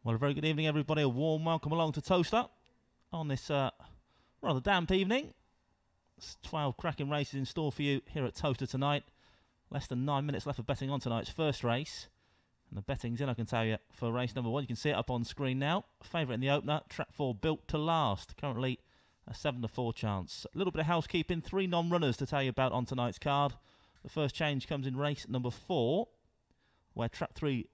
Well, a very good evening, everybody. A warm welcome along to Towcester on this rather damp evening. It's 12 cracking races in store for you here at Towcester tonight. Less than 9 minutes left of betting on tonight's first race. And the betting's in, I can tell you, for race number 1. You can see it up on screen now. Favourite in the opener, Trap 4, Built to Last. Currently a 7-4 chance. A little bit of housekeeping. 3 non-runners to tell you about on tonight's card. The first change comes in race number 4, where Trap 3,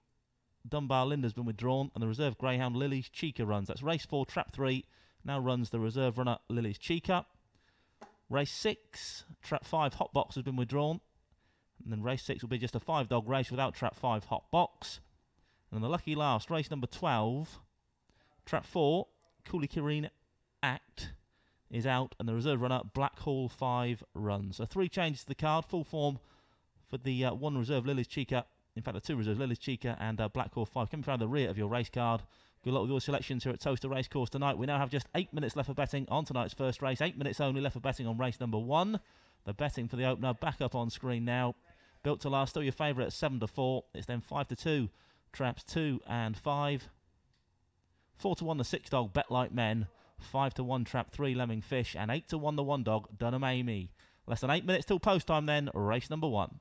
Dunbar Linda's been withdrawn, and the reserve Greyhound Lily's Chica runs. That's race 4, Trap 3. Now runs the reserve runner Lily's Chica. Race 6, Trap 5, Hot Box has been withdrawn. And then race 6 will be just a 5-dog race without Trap 5, Hot Box. And then the lucky last, race number 12, Trap 4, Cooley Kireen Act is out, and the reserve runner Blackhall 5 runs. So 3 changes to the card, full form for the 1 reserve Lily's Chica. In fact, the 2 reserves, Lily's Chica and Blackhall 5, coming from the rear of your race card. Good luck with your selections here at Towcester Racecourse tonight. We now have just 8 minutes left for betting on tonight's first race. 8 minutes only left for betting on race number 1. The betting for the opener back up on screen now. Built to Last, still your favourite at 7-4. It's then 5-2, Traps 2 and 5. 4-1, the 6-dog, Bet Like Men. 5-1, Trap 3, Lemming Fish. And 8-1, the 1-dog, Dunham Amy. Less than 8 minutes till post time then, race number 1.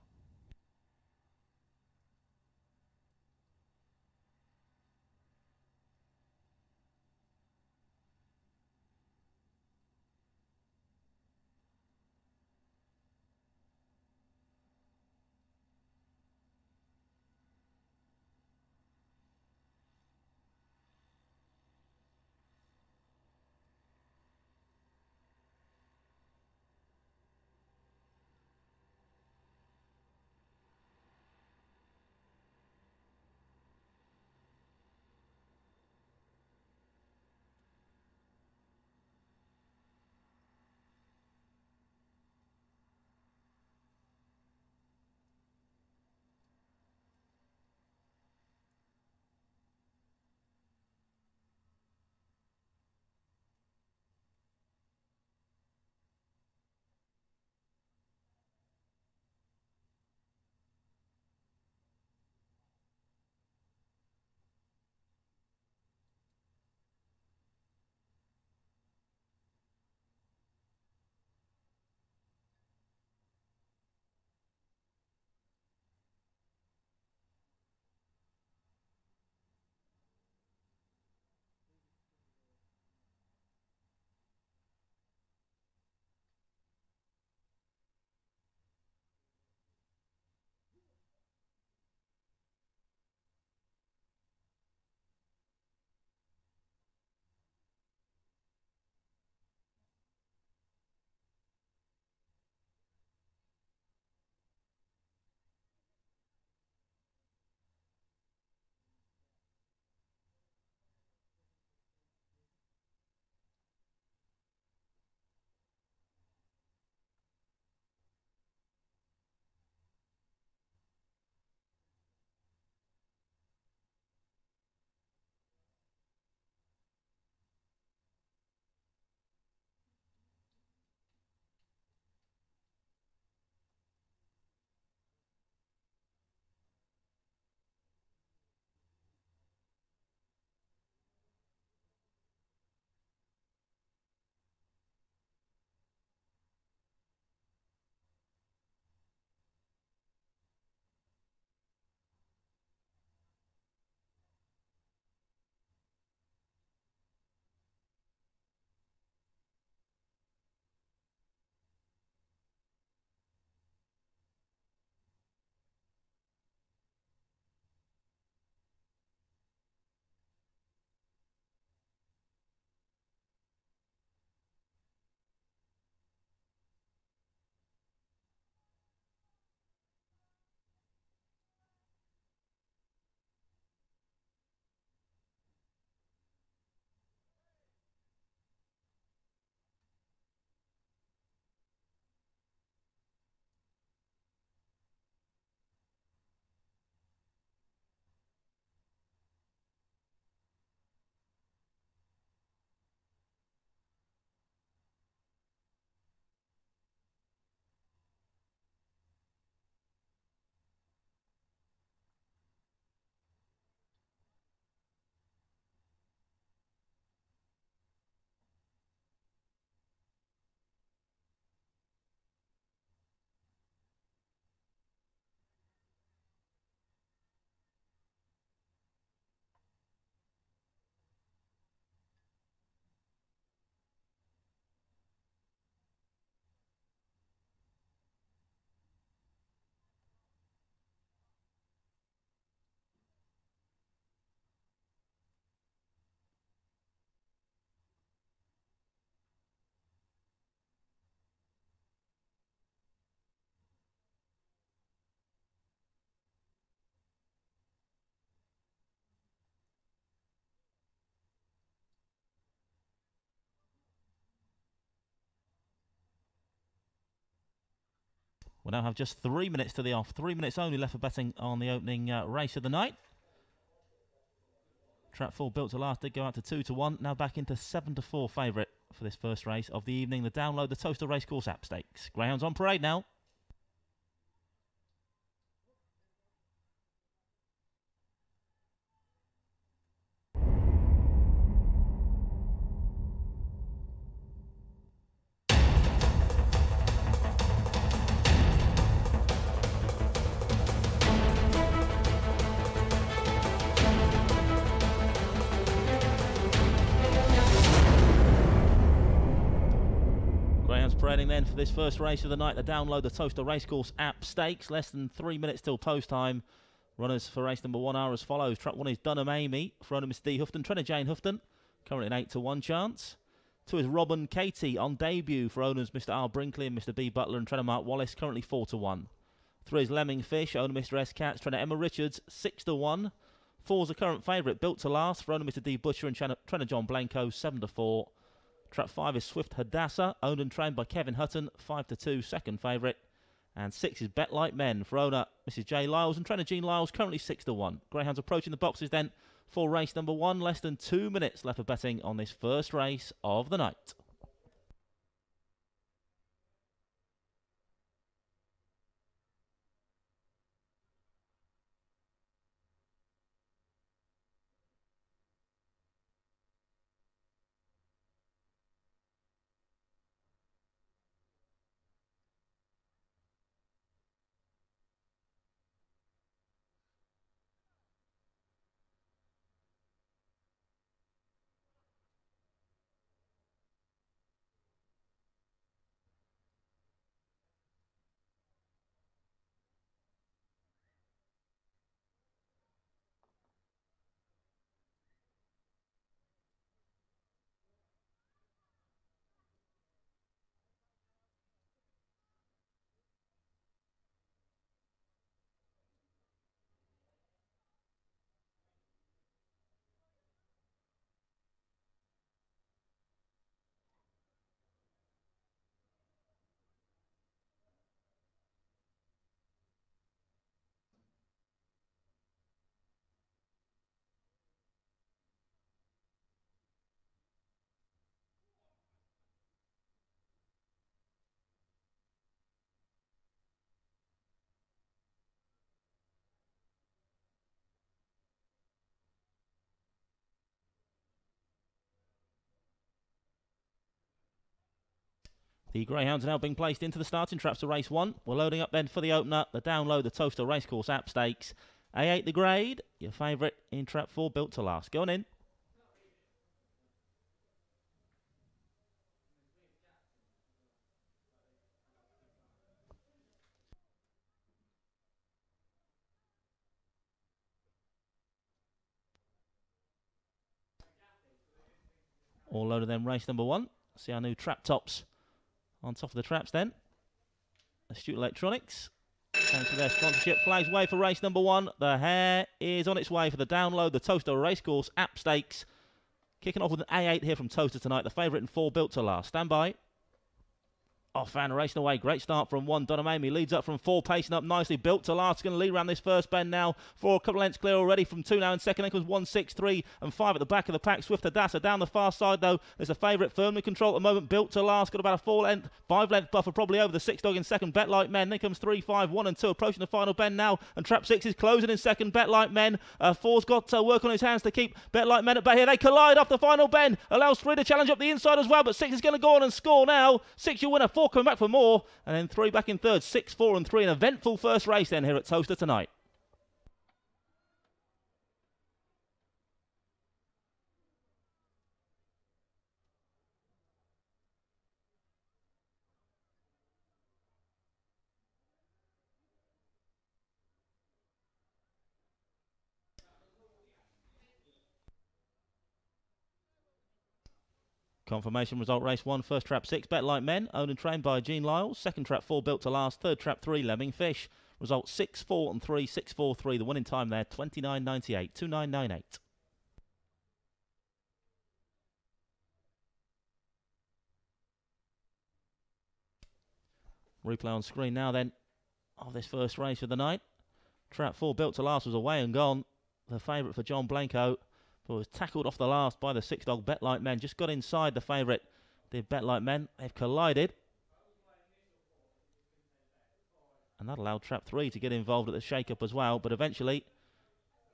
We'll now have just 3 minutes to the off. 3 minutes only left for betting on the opening race of the night. Trap 4 Built to Last did go out to 2-1. Now back into 7-4 favourite for this first race of the evening. The Download the Towcester Racecourse app stakes. Greyhounds on parade now. Parading then for this first race of the night, the Download the Towcester Racecourse app stakes. Less than 3 minutes till post time. Runners for race number 1 are as follows. Trap 1 is Dunham Amy for owner Mr. D. Houghton. Trainer Jane Houghton, currently an 8-1 chance. 2 is Robin Katie on debut for owners Mr. R. Brinkley and Mr. B. Butler and trainer Mark Wallace, currently 4-1. 3 is Lemming Fish, owner Mr. S. Katz, trainer Emma Richards, 6-1. 4 is the current favourite, Built to Last for owner Mr. D. Butcher and trainer John Blanco, 7-4. Trap 5 is Swift Hadassah, owned and trained by Kevin Hutton, 5-2, second favourite. And 6 is Bet Like Men for owner Mrs. J. Lyles and trainer Jean Lyles, currently 6-1. Greyhounds approaching the boxes then for race number 1. Less than 2 minutes left for betting on this first race of the night. The Greyhounds are now being placed into the starting traps of race 1. We're loading up then for the opener, the Download the Towcester Racecourse app stakes. A8 the grade, your favourite in trap 4, Built to Last. Go on in. All loaded then race number 1. See our new trap tops on top of the traps then. Astute Electronics. Thanks for their sponsorship. Flags way for race number 1. The hare is on its way for the Download the Towcester Racecourse app stakes. Kicking off with an A8 here from Towcester tonight. The favourite in 4, Built to Last. Stand by. Off and racing away. Great start from 1. Dunham Amy leads up from 4, pacing up nicely. Built to Last. Going to lead around this first bend now. 4 a couple of lengths clear already from 2 now in second. Then comes 1, 6, 3 and 5 at the back of the pack. Swift Hadassah down the far side though. There's a favourite firmly controlled at the moment. Built to Last. Got about a 5 length buffer probably over the 6 dog in second. Bet Like Men. Then comes 3, 5, 1 and 2 approaching the final bend now. And trap 6 is closing in second. Bet Like Men. 4's got work on his hands to keep Bet Like Men at bay here. They collide off the final bend. Allows 3 to challenge up the inside as well. But 6 is going to go on and score now. 6 your winner. 4 coming back for more. And then 3 back in third. 6, 4 and 3. An eventful first race then here at Towcester tonight. Confirmation result race 1. First trap 6, Bet Like Men, owned and trained by Jean Lyles. Second trap 4, Built to Last. Third trap 3, Lemming Fish. Result 6, 4 and 3, 6, 4, 3. The winning time there, 29.98, 29.98. Replay on screen now then of this first race of the night. Trap 4, Built to Last, was away and gone. The favourite for John Blanco, but was tackled off the last by the 6-dog Bet Like Men. Just got inside the favourite, the Bet Like Men. They've collided. And that allowed Trap 3 to get involved at the shake-up as well. But eventually,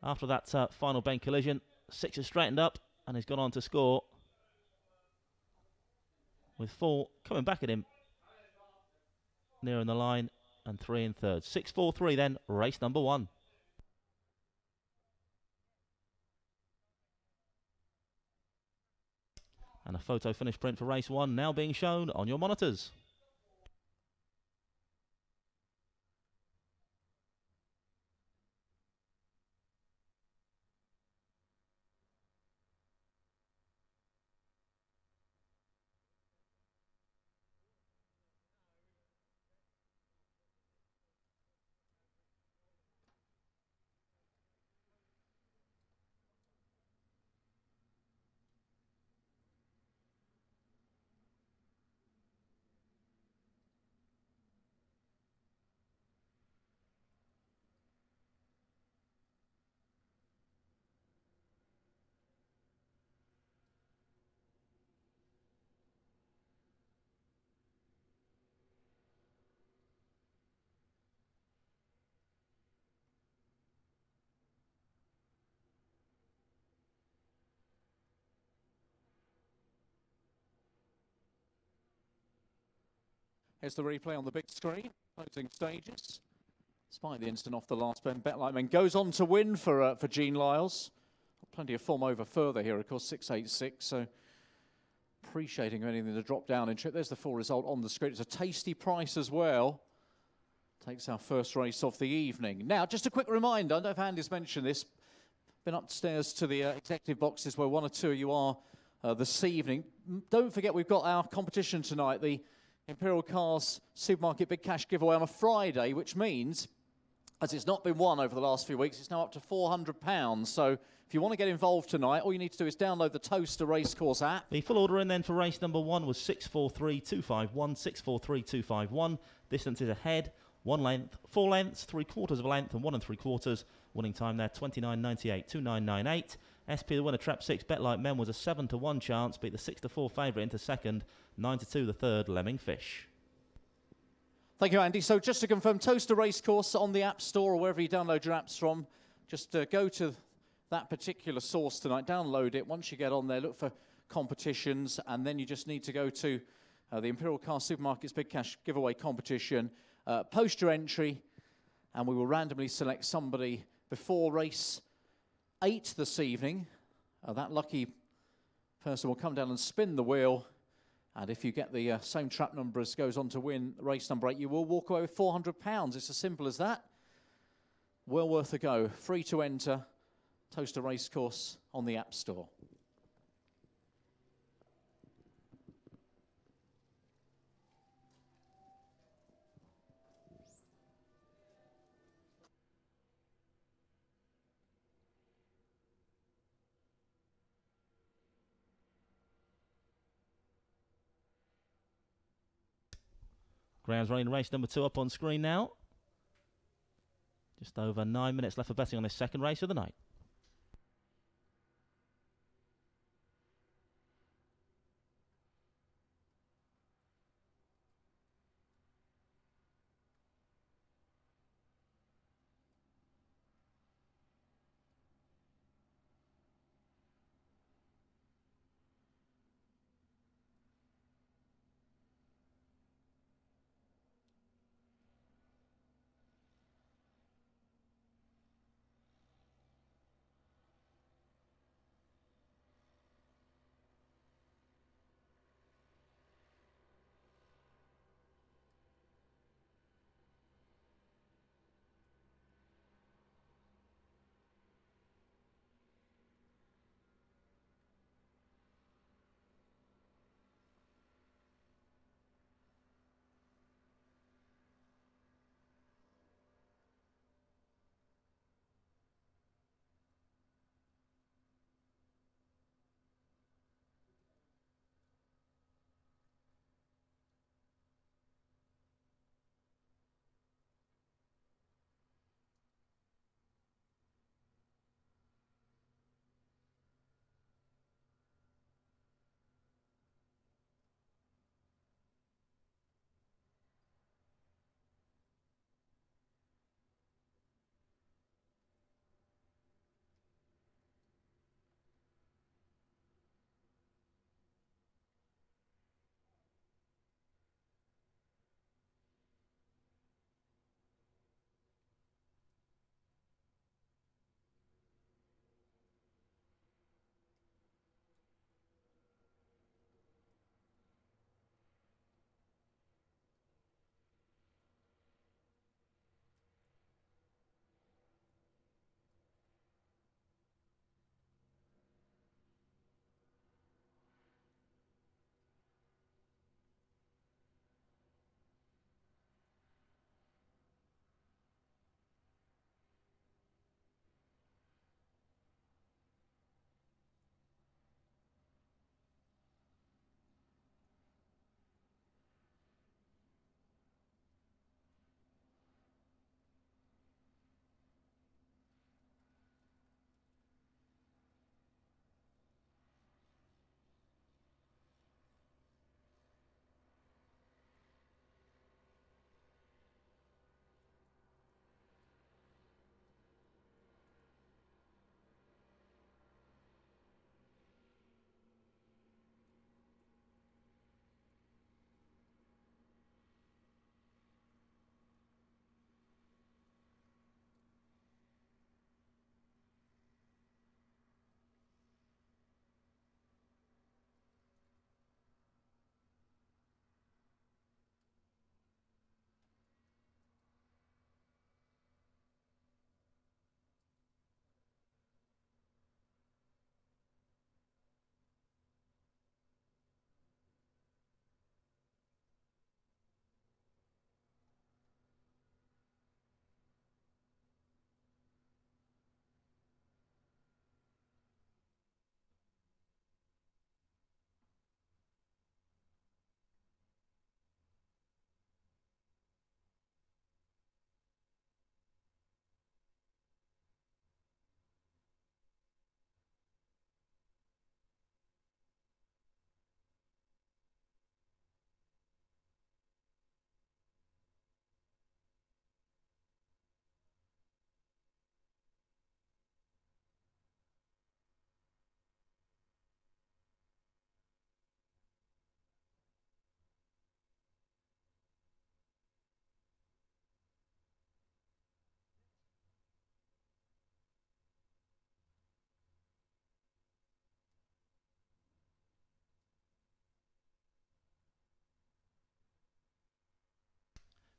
after that final bend collision, 6 has straightened up and has gone on to score, with 4 coming back at him nearing the line and 3 in third. 6-4-3 then, race number 1. And a photo finish print for race 1 now being shown on your monitors. Here's the replay on the big screen. Closing stages. Despite the instant off the last bend, Bet Like Men goes on to win for Gene Lyles. Plenty of form over further here, of course, 6.86. So appreciating anything to drop down in trip. There's the full result on the screen. It's a tasty price as well. Takes our first race of the evening. Now, just a quick reminder. I don't know if Andy's mentioned this. Been upstairs to the executive boxes where 1 or 2 of you are this evening. Don't forget we've got our competition tonight. The Imperial Cars Supermarket Big Cash giveaway on a Friday, which means, as it's not been won over the last few weeks, it's now up to £400. So if you want to get involved tonight, all you need to do is download the Towcester Racecourse app. The full order in then for race number 1 was 6-4-3-2-5-1, 6-4-3-2-5-1. Distance is ahead, 1 length, 4 lengths, 3/4 of a length, and 1 3/4. Winning time there, 29.98, 29.98. SP the winner, Trap 6, Bet Like Men, was a 7-1 chance, beat the 6-4 favourite into second, 9-2 the third, Lemming Fish. Thank you, Andy. So just to confirm, Towcester Racecourse on the App Store or wherever you download your apps from, just go to that particular source tonight, download it. Once you get on there, look for competitions, and then you just need to go to the Imperial Car Supermarket's Big Cash giveaway competition, post your entry, and we will randomly select somebody before race 8 this evening. That lucky person will come down and spin the wheel, and if you get the same trap number as goes on to win race number 8, you will walk away with £400. It's as simple as that. Well worth a go. Free to enter. Towcester Racecourse on the App Store. Greyhound's running race number 2 up on screen now. Just over 9 minutes left for betting on this second race of the night.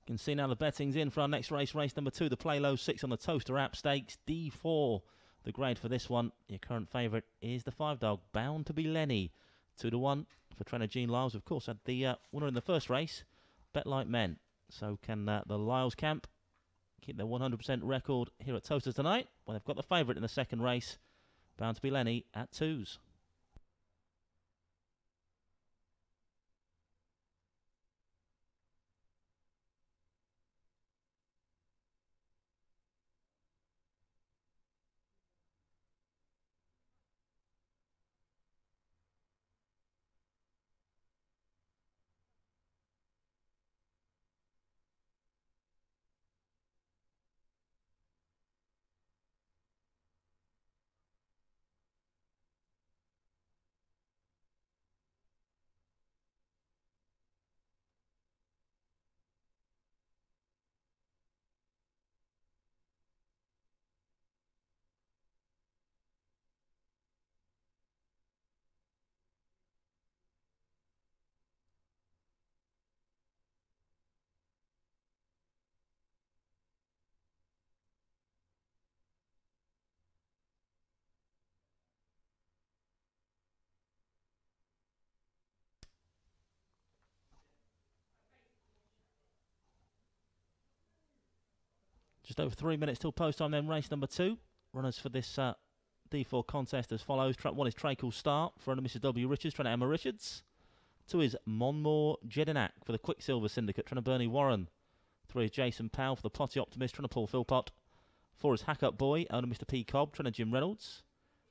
You can see now the betting's in for our next race, race number 2, the Play Low 6 on the Towcester App Stakes, D4. The grade for this one, your current favourite is the 5 dog, Bound to Be Lenny. 2-1 for trainer Gene Lyles. Of course, had the winner in the first race, Bet Like Men. So can the Lyles camp keep their 100% record here at Towcester tonight? Well, they've got the favourite in the second race, Bound to Be Lenny, at 2s. Just over 3 minutes till post time then, race number 2. Runners for this D4 contest as follows. Track 1 is Trakel Start for under Mr. W. Richards, trainer Emma Richards. 2 is Monmore Jedinak for the Quicksilver Syndicate, trainer Bernie Warren. 3 is Jason Powell for the Potty Optimist, trainer Paul Philpott. 4 is Hack Up Boy, owner Mr. P. Cobb, trainer Jim Reynolds.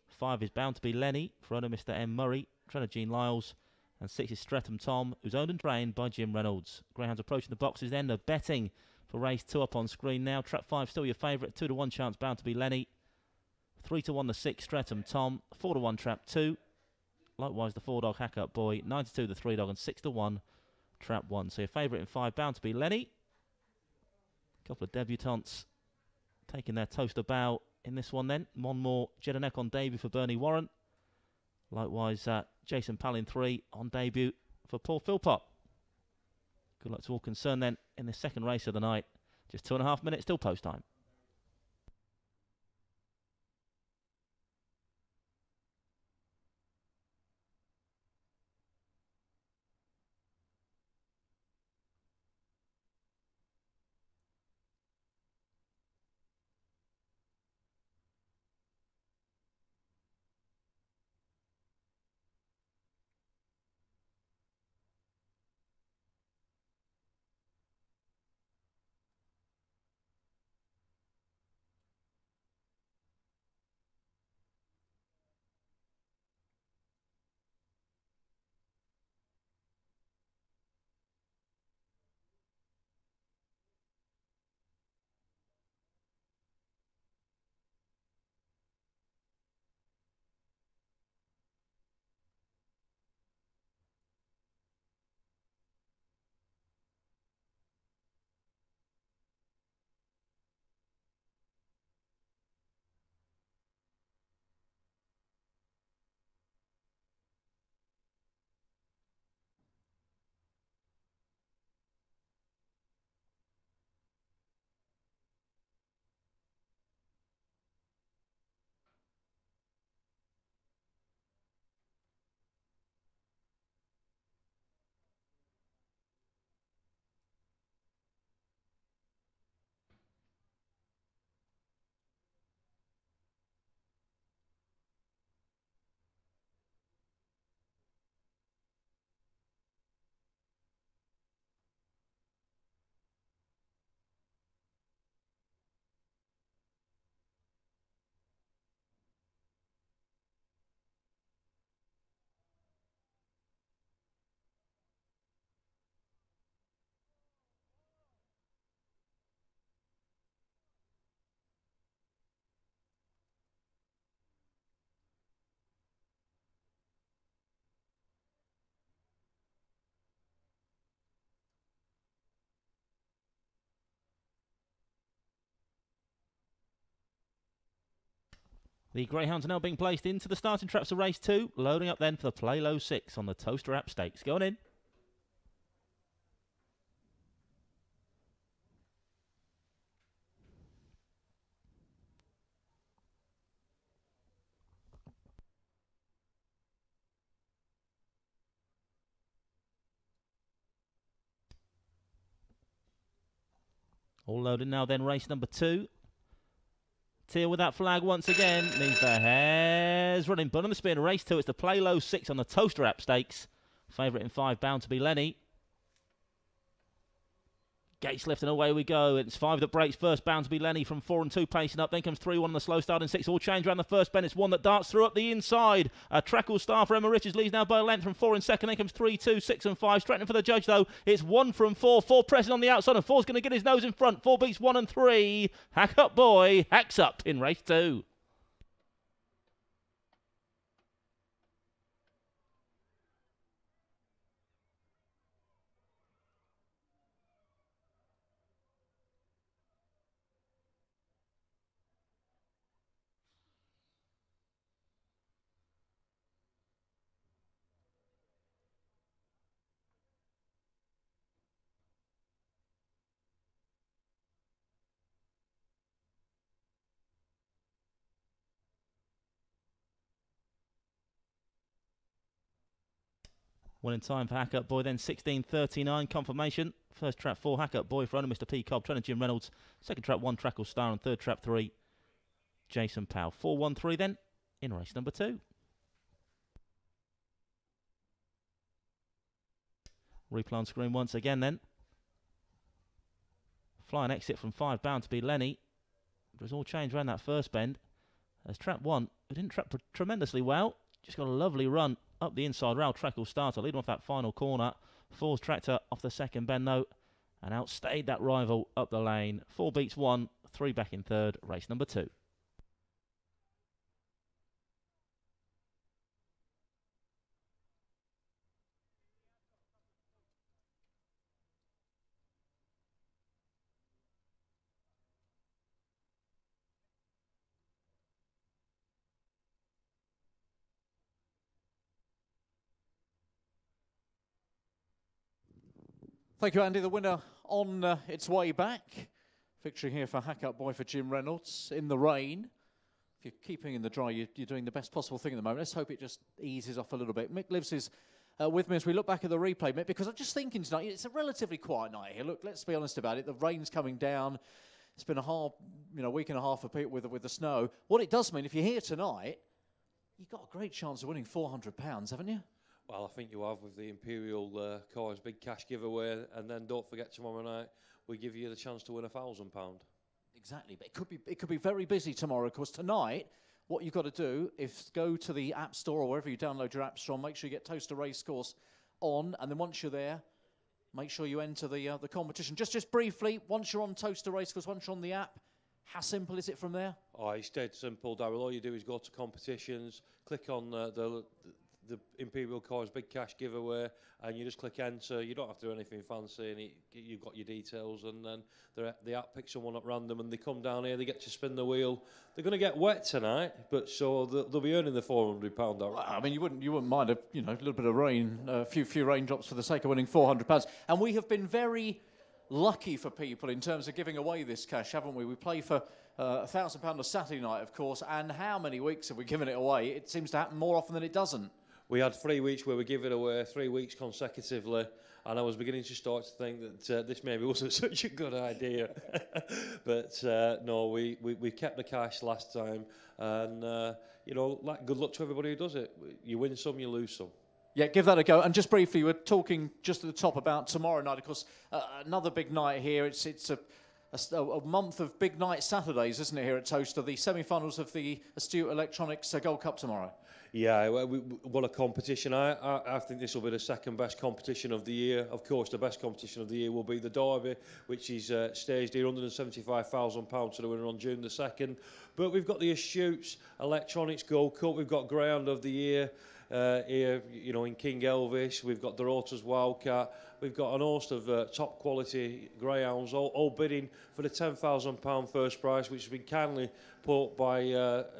5 is Bound to Be Lenny for owner Mr. M. Murray, trainer Gene Lyles. And 6 is Streatham Tom, who's owned and trained by Jim Reynolds. Greyhounds approaching the boxes then. The betting for race 2 up on screen now. Trap 5 still your favourite. 2-1 chance Bound to Be Lenny. 3-1 the 6 Streatham Tom. 4-1 Trap 2. Likewise the 4 dog Hack Up Boy. 9-2 the 3 dog and 6-1 Trap 1. So your favourite in 5 Bound to Be Lenny. A couple of debutantes taking their Towcester bow in this one then. Monmore Jedinak on debut for Bernie Warren. Likewise Jason Powell in 3 on debut for Paul Philpott. Good luck to all concerned then in the second race of the night. Just 2.5 minutes till post time. The Greyhounds are now being placed into the starting traps of race 2. Loading up then for the Play Low 6 on the Towcester App Stakes. Going in. All loaded now then, race number 2. Teal with that flag once again. Needs the hairs running. But on the spin, race 2. It's the Play Low 6 on the Towcester app stakes. Favourite in 5, bound to be Lenny. Gates left and away we go. It's 5 that breaks first, bound to be Lenny from 4 and 2 pacing up. Then comes 3, 1 on the slow start and 6 all change around the first bend. It's 1 that darts through up the inside. A Treacle Star for Emma Richards leads now by a length from 4 in second. Then comes 3, 2, 6 and 5. Straightening for the judge though. It's 1 from 4. 4 pressing on the outside and 4's going to get his nose in front. 4 beats 1 and 3. Hack Up Boy hacks up in race 2. One in time for Hack Up Boy, then 16.39 confirmation. First trap 4, Hack Up Boy for owner Mr. P. Cobb, trainer Jim Reynolds. Second trap 1, Treacle Star, and third trap 3, Jason Powell. 4-1-3 then in race number 2. Replay on screen once again then. Flying exit from 5, bound to be Lenny. It was all changed around that first bend. As trap 1, who didn't trap tremendously well, just got a lovely run up the inside rail. Treacle Starter leading off that final corner. 4's tractor off the second bend though, and outstayed that rival up the lane. 4 beats 1, 3 back in third, race number 2. Thank you, Andy. The winner on its way back. Victory here for Hack Up Boy for Jim Reynolds in the rain. If you're keeping in the dry, you're doing the best possible thing at the moment. Let's hope it just eases off a little bit. Mick Lives is with me as we look back at the replay, Mick, because I'm just thinking tonight, it's a relatively quiet night here. Look, let's be honest about it. The rain's coming down. It's been a week and a half for people with the snow. What it does mean, if you're here tonight, you've got a great chance of winning £400, haven't you? Well, I think you have with the Imperial Cars big cash giveaway, and then don't forget tomorrow night we give you the chance to win £1,000. Exactly, but it could be very busy tomorrow. Of course, tonight, what you've got to do is go to the App Store or wherever you download your app store. Make sure you get Towcester Racecourse on, and then once you're there, make sure you enter the competition. Just briefly, once you're on Towcester Racecourse, once you're on the app, how simple is it from there? Oh, it's dead simple, Darryl. All you do is go to competitions, click on the Imperial Cars big cash giveaway, and you just click enter. You don't have to do anything fancy, and you've got your details, and then the app picks someone up random, and they come down here, they get to spin the wheel. They're going to get wet tonight, but so they'll be earning the £400. Well, I mean, you wouldn't mind a little bit of rain, a few raindrops for the sake of winning £400. And we have been very lucky for people in terms of giving away this cash, haven't we? We play for £1,000 on Saturday night, of course, and how many weeks have we given it away? It seems to happen more often than it doesn't. We had 3 weeks where we give it away, 3 weeks consecutively, and I was beginning to start to think that this maybe wasn't such a good idea. But no, we kept the cash last time, and good luck to everybody who does it. You win some, you lose some. Yeah, give that a go. And just briefly, we're talking just at the top about tomorrow night. Of course, another big night here. It's a month of big night Saturdays, isn't it, here at Towcester? The semi-finals of the Astute Electronics Gold Cup tomorrow. Yeah, what a competition. I think this will be the second best competition of the year. Of course, the best competition of the year will be the Derby, which is staged here, £175,000 to the winner on June the 2nd. But we've got the Astute Electronics Gold Cup. We've got Greyhound of the Year here, in King Elvis. We've got Dorota's Wildcat. We've got an host of top quality greyhounds, all bidding for the £10,000 first prize, which has been kindly put by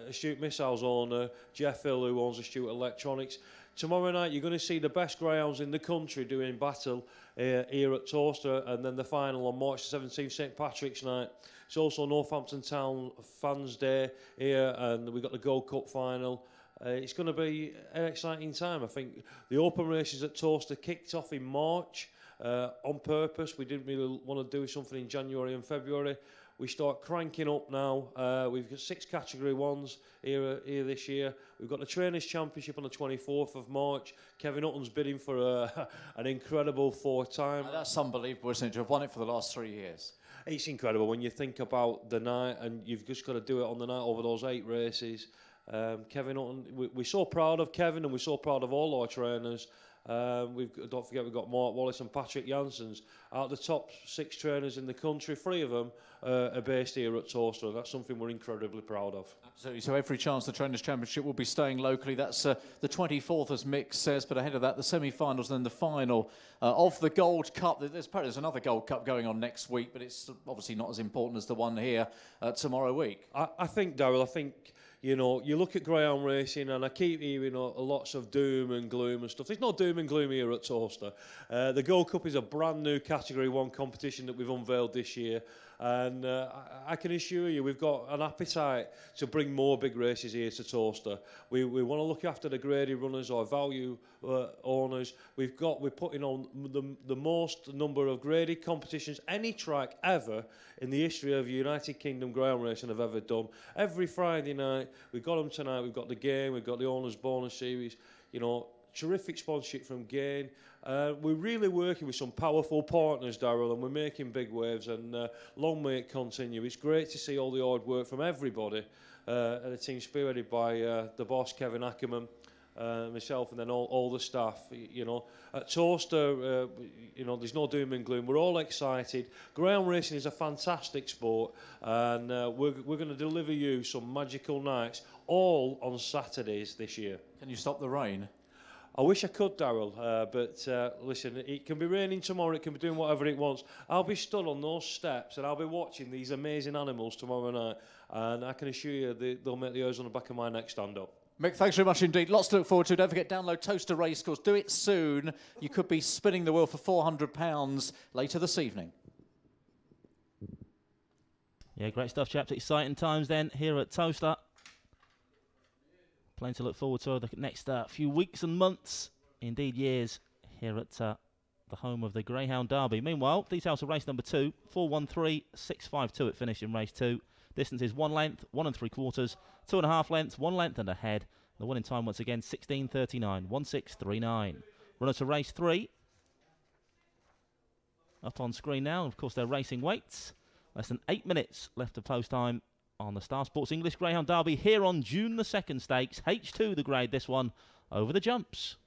Astute Missiles owner Jeff Hill, who owns Astute Electronics. Tomorrow night you're going to see the best greyhounds in the country doing battle here at Towcester, and then the final on March the 17th, St Patrick's night. It's also Northampton Town Fans Day here, and we've got the Gold Cup final. It's going to be an exciting time. I think the open races at Towcester kicked off in March, on purpose. We didn't really want to do something in January and February. We start cranking up now. We've got 6 Category 1s here this year. We've got the Trainers' Championship on the 24th of March. Kevin Hutton's bidding for an incredible 4th time. That's unbelievable, isn't it, to have won it for the last 3 years? It's incredible when you think about the night, and you've just got to do it on the night over those 8 races. Kevin Hutton, we're so proud of Kevin, and we're so proud of all our trainers. Don't forget we've got Mark Wallace and Patrick Janssens, out of the top 6 trainers in the country. 3 of them are based here at Towcester, and that's something we're incredibly proud of. Absolutely. So every chance the Trainers' Championship will be staying locally. That's the 24th, as Mick says, but ahead of that, the semi-finals, then the final of the Gold Cup. There's another Gold Cup going on next week, but it's obviously not as important as the one here tomorrow week. I think, Darryl, you know, you look at Greyhound racing, and I keep hearing lots of doom and gloom and stuff. There's no doom and gloom here at Towcester. The Gold Cup is a brand new Category 1 competition that we've unveiled this year, and I can assure you we've got an appetite to bring more big races here to Towcester. We want to look after the graded runners, our value owners. We're putting on the most number of graded competitions any track ever in the history of United Kingdom Greyhound racing have ever done. Every Friday night, we've got them tonight. We've got the game, we've got the Owners Bonus Series. You know, terrific sponsorship from Gain. We're really working with some powerful partners, Darryl, and we're making big waves, and long may it continue. It's great to see all the hard work from everybody, and the team spearheaded by the boss, Kevin Ackerman, myself, and then all the staff. You know, at Towcester, you know, there's no doom and gloom. We're all excited. Greyhound racing is a fantastic sport, and we're going to deliver you some magical nights, all on Saturdays this year. Can you stop the rain? I wish I could, Darryl, but listen, it can be raining tomorrow, it can be doing whatever it wants. I'll be stood on those steps and I'll be watching these amazing animals tomorrow night, and I can assure you they'll make the hairs on the back of my neck stand up. Mick, thanks very much indeed. Lots to look forward to. Don't forget, download Towcester Racecourse. Do it soon. You could be spinning the wheel for £400 later this evening. Yeah, great stuff, chaps. Exciting times then here at Towcester. Plenty to look forward to the next few weeks and months, indeed years, here at the home of the Greyhound Derby. Meanwhile, details of race number 2, 4:13.652 it finished in race 2. Distance is 1 length, 1 3/4, 2.5 lengths, 1 length and a head. The winning time once again 16:39, 16:39. Runner to race 3. Up on screen now, of course, their racing weights. Less than 8 minutes left of post time on the Star Sports English Greyhound Derby here on June the 2nd Stakes. H2 the grade, this one, over the jumps.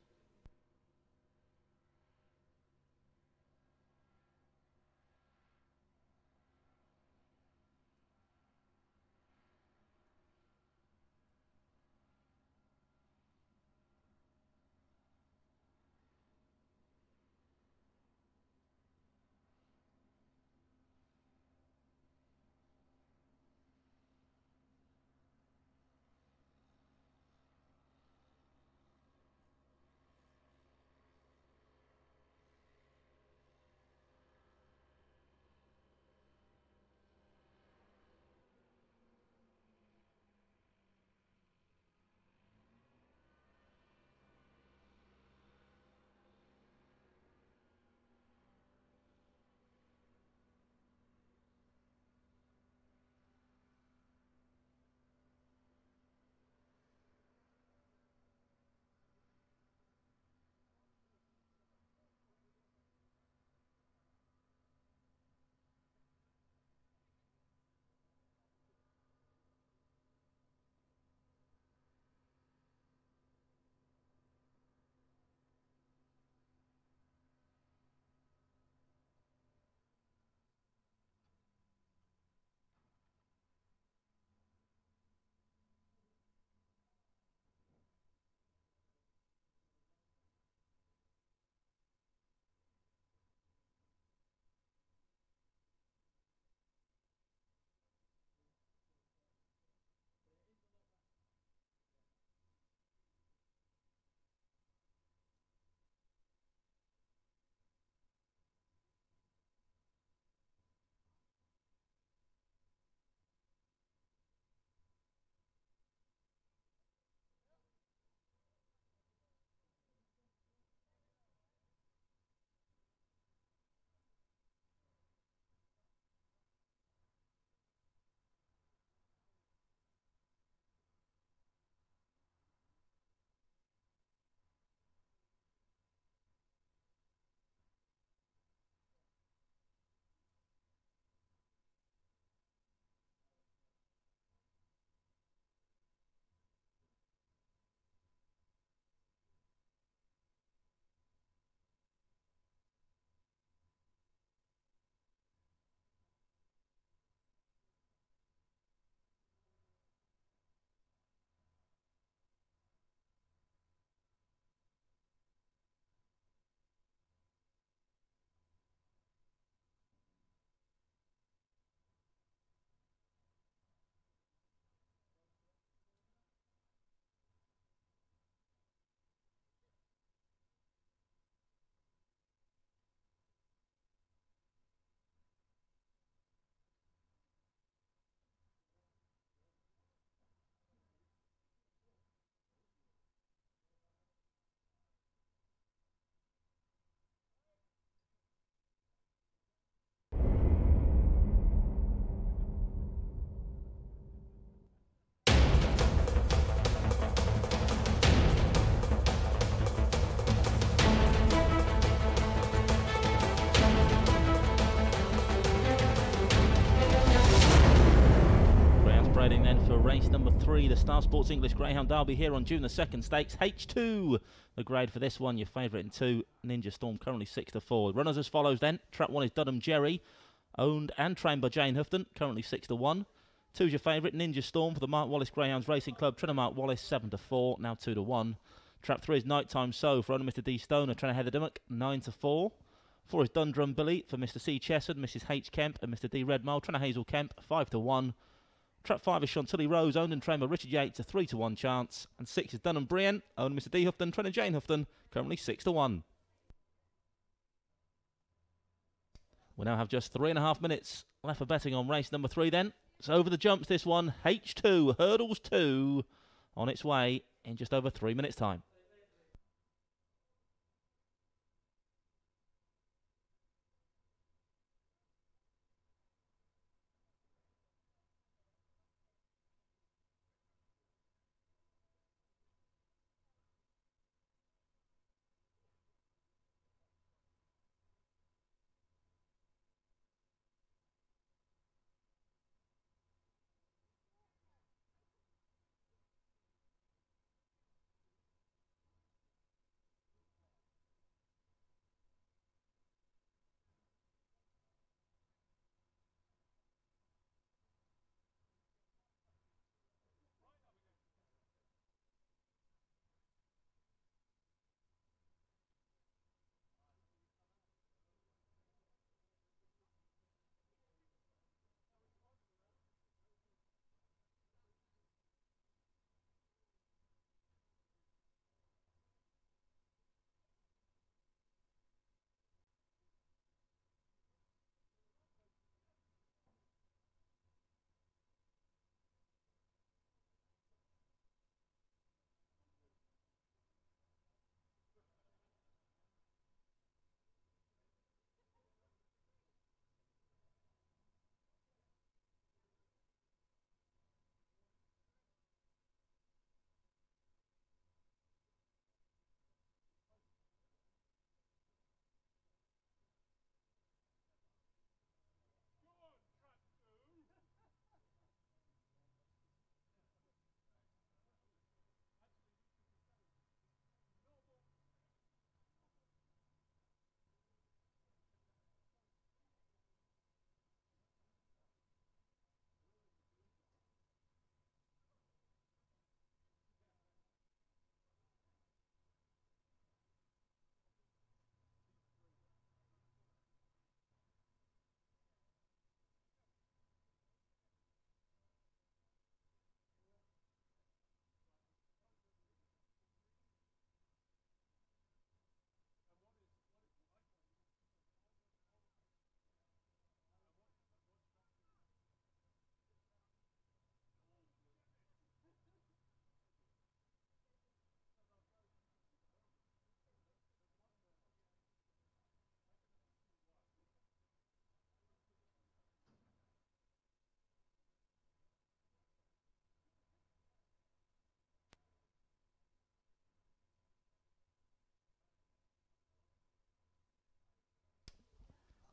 3, the Star Sports English Greyhound Derby here on June the 2nd. Stakes H2. The grade for this one, your favourite in 2, Ninja Storm, currently 6-4. Runners as follows then. Trap 1 is Dudham Jerry, owned and trained by Jane Houghton, currently 6-1. 2's your favourite, Ninja Storm, for the Mark Wallace Greyhounds Racing Club, trainer Mark Wallace, 7-4, now 2-1. Trap 3 is Nighttime So for owner Mr D Stoner, trainer Heather Dimmock, 9-4. 4 is Dundrum Billy for Mr C Chesson, Mrs H Kemp and Mr D Redmole, trainer Hazel Kemp, 5-1. Trap 5 is Chantilly Rose, owned and trained by Richard Yates, a 3-1 chance. And 6 is Dunham Brienne, owned Mr D Houghton, trainer Jane Houghton, currently 6-1. We now have just 3.5 minutes left for betting on race number 3 then. So over the jumps this one, H2, Hurdles 2, on its way in just over 3 minutes' time.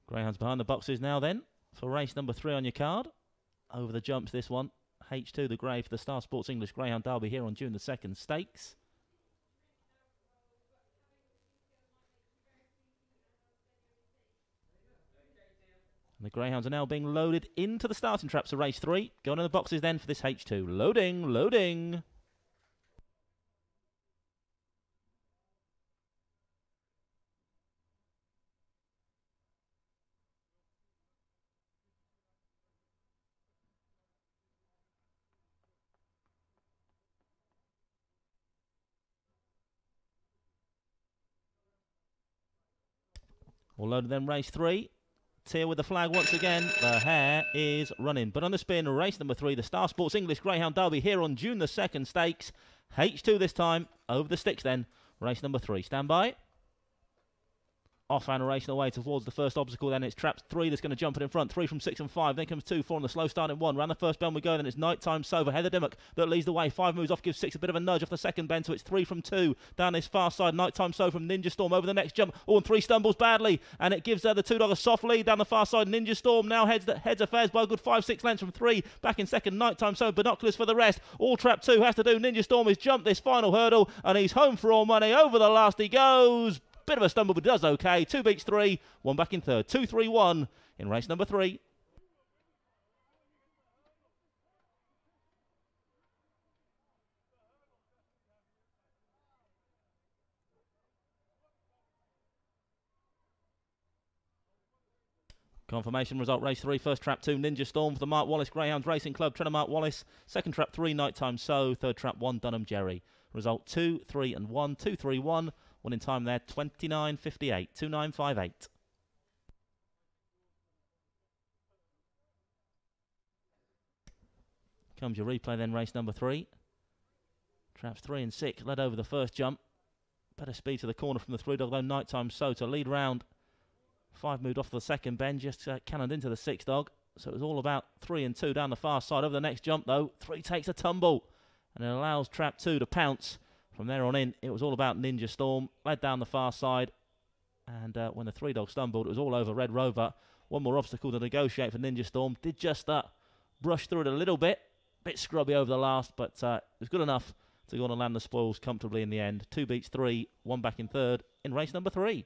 Greyhounds behind the boxes now then for race number 3 on your card. Over the jumps this one, H2 the grey for the Star Sports English Greyhound Derby here on June the 2nd. Stakes. And the Greyhounds are now being loaded into the starting traps of race 3. Going in the boxes then for this H2. Loading, loading. All loaded then race 3. Tier with the flag once again. The hare is running. But on the spin, race number 3, the Star Sports English Greyhound Derby here on June the 2nd. Stakes. H2 this time. Over the sticks then. Race number 3. Stand by. Off-hand racing away towards the first obstacle. Then it's trap 3 that's going to jump it in front. 3 from 6 and 5. Then comes 2, 4 on the slow starting 1. Round the first bend we go. Then it's Nighttime Sober. Heather Dimmock that leads the way. 5 moves off, gives 6 a bit of a nudge off the second bend. So it's 3 from 2 down this far side. Nighttime Sober from Ninja Storm over the next jump. Oh, and 3 stumbles badly. And it gives the 2 dog a soft lead down the far side. Ninja Storm now heads affairs by a good 5-6 lengths from 3. Back in second, Nighttime Sober. Binoculars for the rest. All trap 2 has to do. Ninja Storm has jumped this final hurdle. And he's home for all money. Over the last he goes. Bit of a stumble, but does okay. 2 beats 3, 1 back in third. 2, 3, 1 in race number 3. Confirmation result, race 3, first trap 2, Ninja Storm for the Mark Wallace Greyhounds Racing Club, trainer Mark Wallace. Second trap 3, Nighttime So. Third trap 1, Dunham Jerry. Result 2, 3 and 1, 2, 3, 1. One in time there, 29.58, 29.58. Comes your replay then, race number 3. Traps 3 and 6, led over the first jump. Better speed to the corner from the 3 dog though, Nighttime So to lead round. 5 moved off the second bend, just cannoned into the 6 dog. So it was all about 3 and 2 down the far side. Over the next jump though, 3 takes a tumble. And it allows trap 2 to pounce. From there on in, it was all about Ninja Storm. Led down the far side. And when the 3 dog stumbled, it was all over Red Rover. One more obstacle to negotiate for Ninja Storm. Did just brush through it a little bit. Bit scrubby over the last, but it was good enough to go on and land the spoils comfortably in the end. 2 beats 3, 1 back in third in race number 3.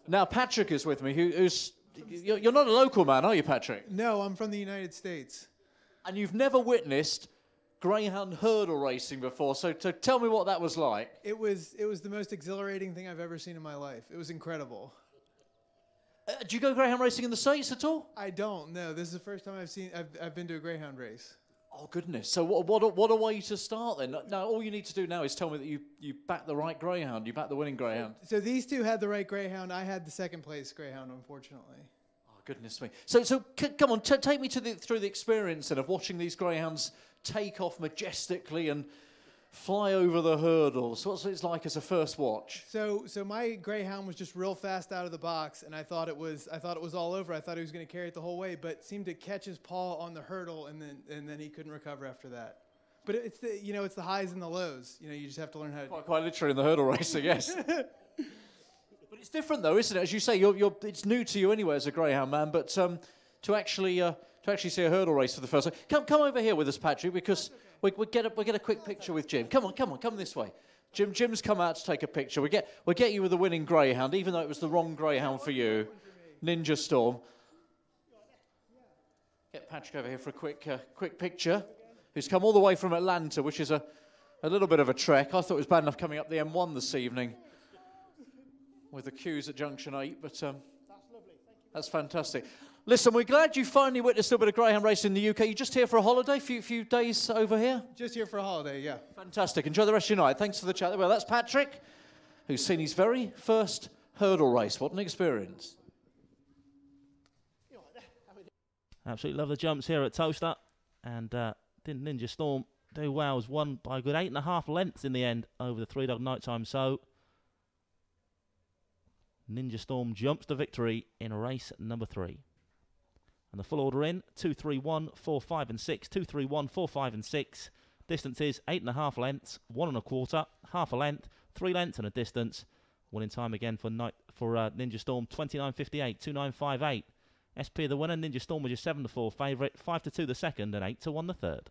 Now Patrick is with me, who's... You're not a local man, are you, Patrick? No, I'm from the United States. And you've never witnessed Greyhound hurdle racing before, so tell me what that was like. It was the most exhilarating thing I've ever seen in my life. It was incredible. Do you go Greyhound racing in the States at all? I don't, no. This is the first time I've been to a Greyhound race. Oh, goodness. So what a way to start then. Now, all you need to do now is tell me that you backed the right Greyhound. You backed the winning Greyhound. So these two had the right Greyhound. I had the second place Greyhound, unfortunately. Oh, goodness me. So come on, take me through the experience then of watching these Greyhounds take off majestically and fly over the hurdles. What's it like as a first watch? So my Greyhound was just real fast out of the box, and I thought it was all over. I thought he was going to carry it the whole way, but seemed to catch his paw on the hurdle, and then he couldn't recover after that. But it's the highs and the lows. You just have to learn how to. Quite literally in the hurdle racing, yes. But it's different though, isn't it? As you say, it's new to you anyway as a Greyhound man, but to actually see a hurdle race for the first time. Come over here with us, Patrick, because we'll get a quick picture with Jim. Come this way. Jim's come out to take a picture. We'll get you with the winning Greyhound, even though it was the wrong Greyhound for you, Ninja Storm. Get Patrick over here for a quick picture. Who's come all the way from Atlanta, which is a little bit of a trek. I thought it was bad enough coming up the M1 this evening with the queues at Junction 8, but that's fantastic. Listen, we're glad you finally witnessed a bit of Greyhound racing in the UK. You just here for a holiday, few days over here? Just here for a holiday, yeah. Fantastic. Enjoy the rest of your night. Thanks for the chat. Well, that's Patrick, who's seen his very first hurdle race. What an experience. Absolutely love the jumps here at Towcester. And didn't Ninja Storm do well? Was won by a good 8.5 lengths in the end over the 3 dog Nighttime So. Ninja Storm jumps to victory in race number 3. And the full order in, 2, 3, 1, 4, 5 and 6, 2, 3, 1, 4, 5 and 6. Distances, 8.5 lengths, 1 1/4, half a length, 3 lengths and a distance. Winning time again for Ninja Storm, 29.58, 29.58. SP the winner, Ninja Storm was your 7-4 favourite, 5-2 the second and 8-1 the third.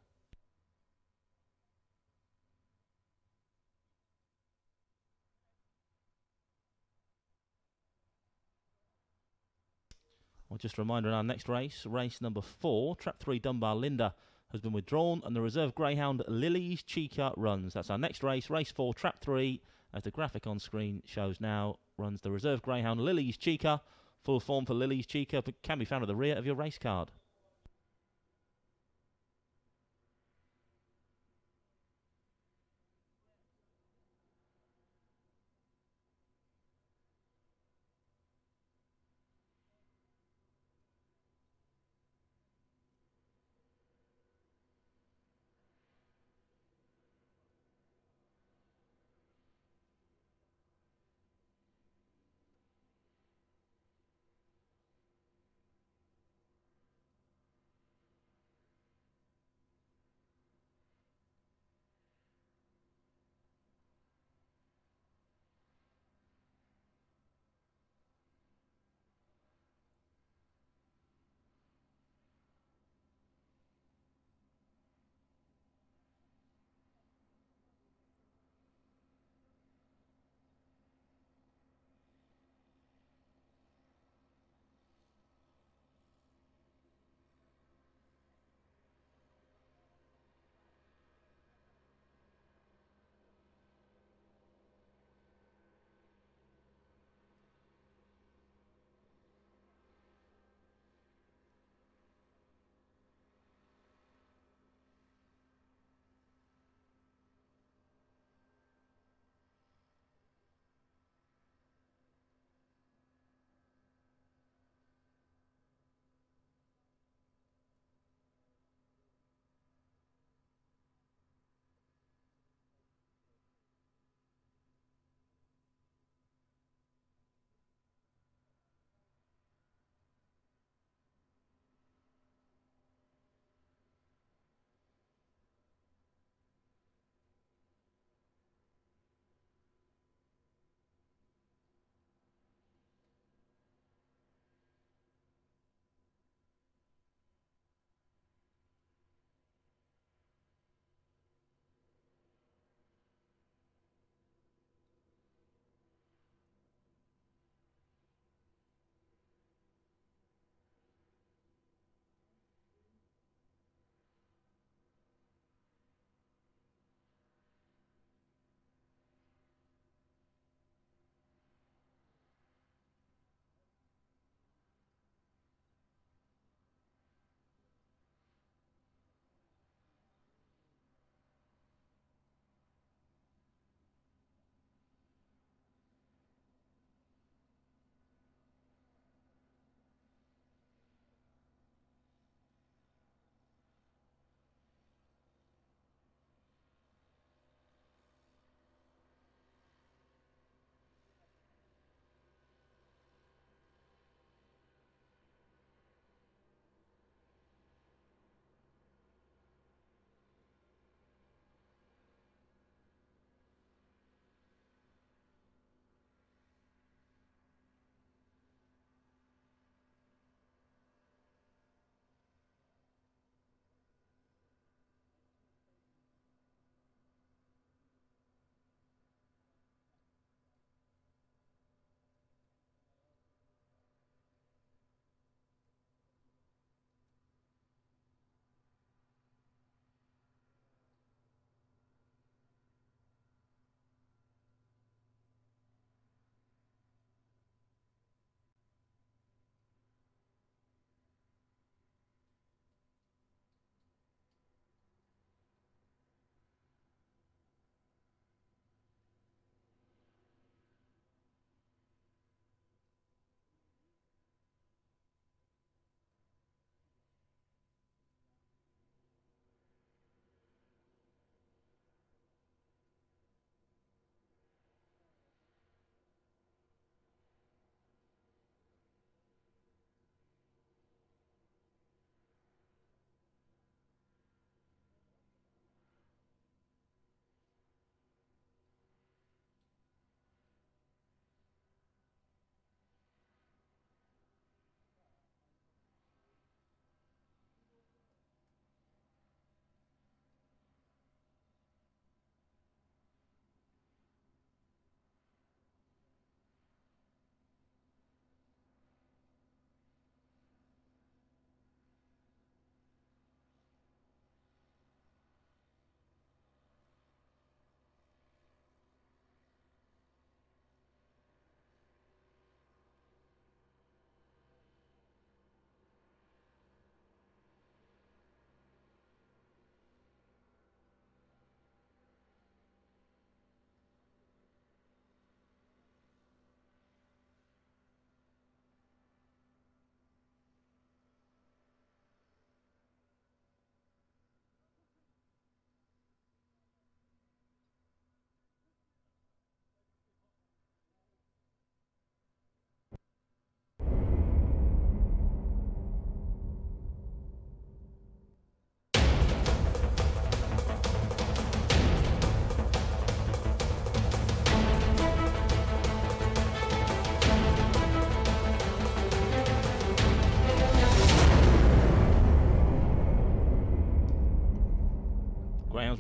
Well, just a reminder in our next race, race number 4, trap 3 Dunbar Linda has been withdrawn and the reserve Greyhound Lily's Chica runs. That's our next race, race 4, trap 3, as the graphic on screen shows now, runs the reserve Greyhound Lily's Chica. Full form for Lily's Chica can be found at the rear of your race card.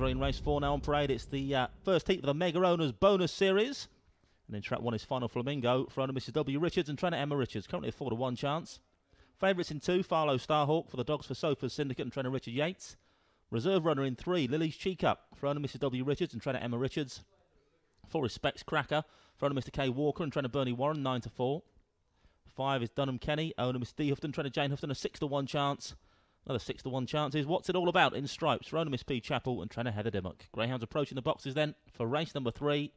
running race 4 now on parade. It's the first heat of the Mega Owners Bonus Series. And in trap 1 is Final Flamingo for owner Mrs. W. Richards and trainer Emma Richards. Currently a 4-to-1 chance. Favourites in 2, Farlow Starhawk for the Dogs for Sofa's Syndicate and trainer Richard Yates. Reserve runner in 3, Lily's Cheek Up for owner Mrs. W. Richards and trainer Emma Richards. 4 is Specs Cracker for owner Mr. K. Walker and trainer Bernie Warren, 9-4. 5 is Dunham Kenny, owner Mr. D. Houghton, trainer Jane Houghton, a 6-to-1 chance. Another 6-to-1 chance is What's It All About in Stripes for owner Miss P. Chappell and trainer Heather Dimmock. Greyhounds approaching the boxes then for race number 4.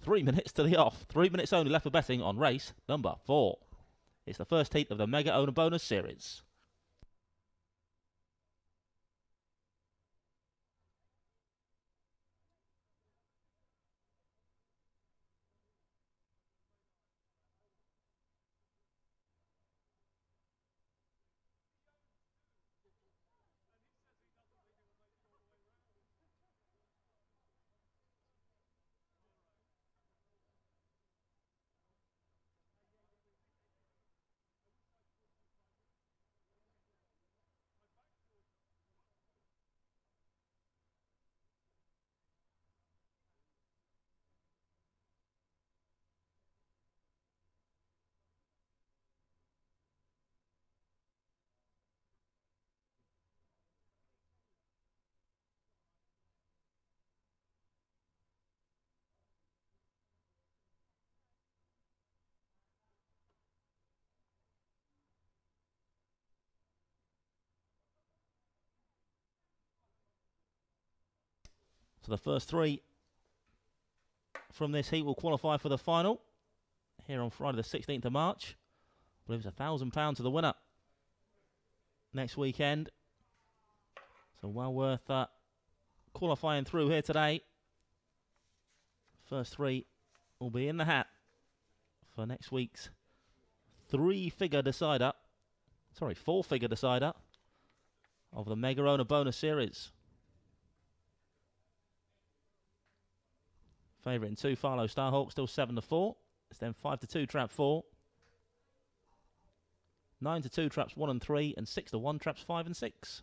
3 minutes to the off. 3 minutes only left for betting on race number 4. It's the first heat of the Mega Owner Bonus Series. So the first 3 from this heat will qualify for the final here on Friday the 16th of March. I believe it's £1,000 to the winner next weekend. So well worth qualifying through here today. First 3 will be in the hat for next week's 4-figure decider of the Mega Owner Bonus Series. Favourite in 2, Farlow Starhawk, still 7-4. It's then 5-2, trap 4. 9-2, traps 1 and 3. And 6-1, traps 5 and 6.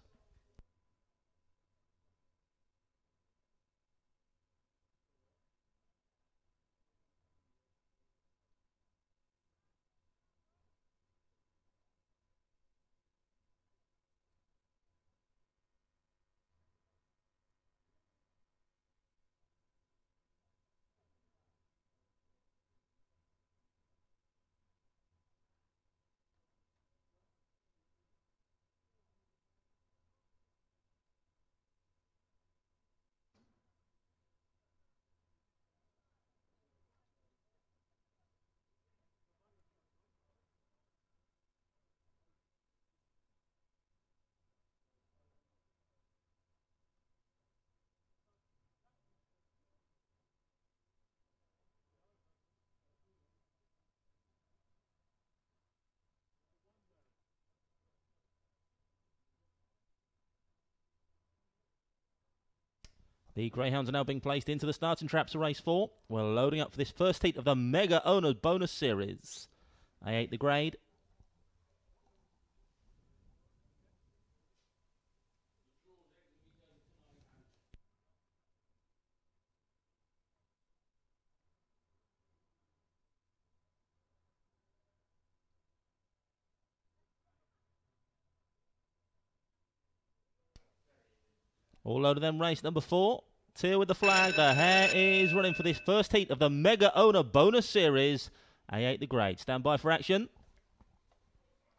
The Greyhounds are now being placed into the starting traps of race 4. We're loading up for this first heat of the Mega Owners Bonus Series. A8 the grade. All loaded then race number 4. Tier with the flag. The hare is running for this first heat of the Mega Owner Bonus Series. A8 the grade. Stand by for action.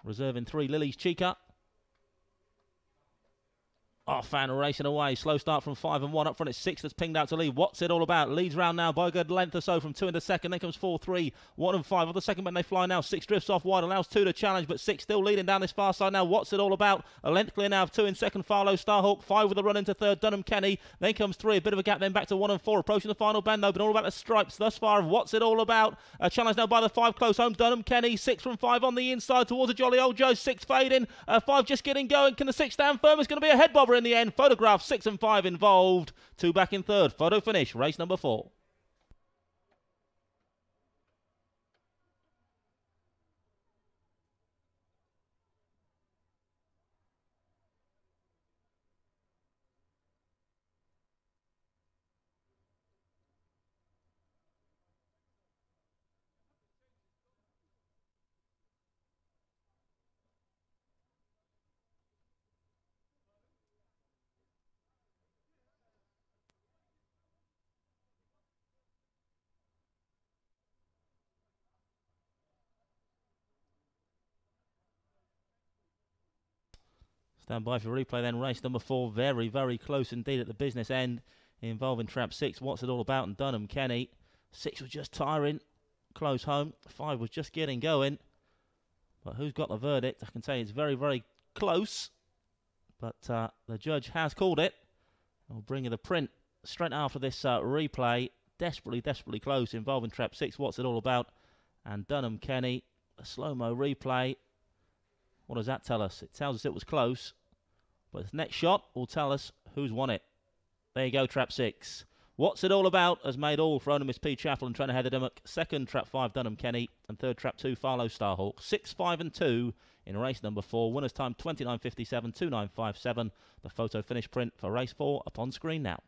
Reserving 3, Lily's Cheek Up. Off and racing away. Slow start from 5 and 1. Up front it's 6 that's pinged out to lead. What's it all about? Leads round now by a good length or so from 2 into second. Then comes 4, 3, 1 and 5. Off the second, but they fly now. 6 drifts off wide. Allows 2 to challenge, but 6 still leading down this far side now. What's it all about? A length clear now of 2 in second. Farlow Starhawk. 5 with a run into third. Dunham Kenny. Then comes 3. A bit of a gap then back to 1 and 4. Approaching the final bend though, but all about the stripes thus far. What's it all about? A challenge now by the 5 close home. Dunham Kenny. 6 from 5 on the inside towards a jolly old Joe. 6 fading. 5 just getting going. Can the 6 stand firm? It's going to be a head bobber in the end. Photograph 6 and 5 involved. 2 back in third. Photo finish. Race number 4. Stand by for replay then. Race number 4, very, very close indeed at the business end, involving trap 6. What's it all about? And Dunham Kenny. 6 was just tiring, close home. 5 was just getting going. But who's got the verdict? I can tell you it's very, very close. But the judge has called it. I'll bring you the print straight after this replay. Desperately, desperately close, involving trap 6. What's it all about? And Dunham Kenny. A slow-mo replay. What does that tell us? It tells us it was close. But the next shot will tell us who's won it. There you go, trap 6. What's it all about has made all for Miss P. Chapel and Trainer Heather Dimmock. Second, trap 5, Dunham Kenny. And third, trap 2, Farlow Starhawk. 6, 5 and 2 in race number 4. Winner's time 29.57, 29.57. The photo finish print for race 4 up on screen now.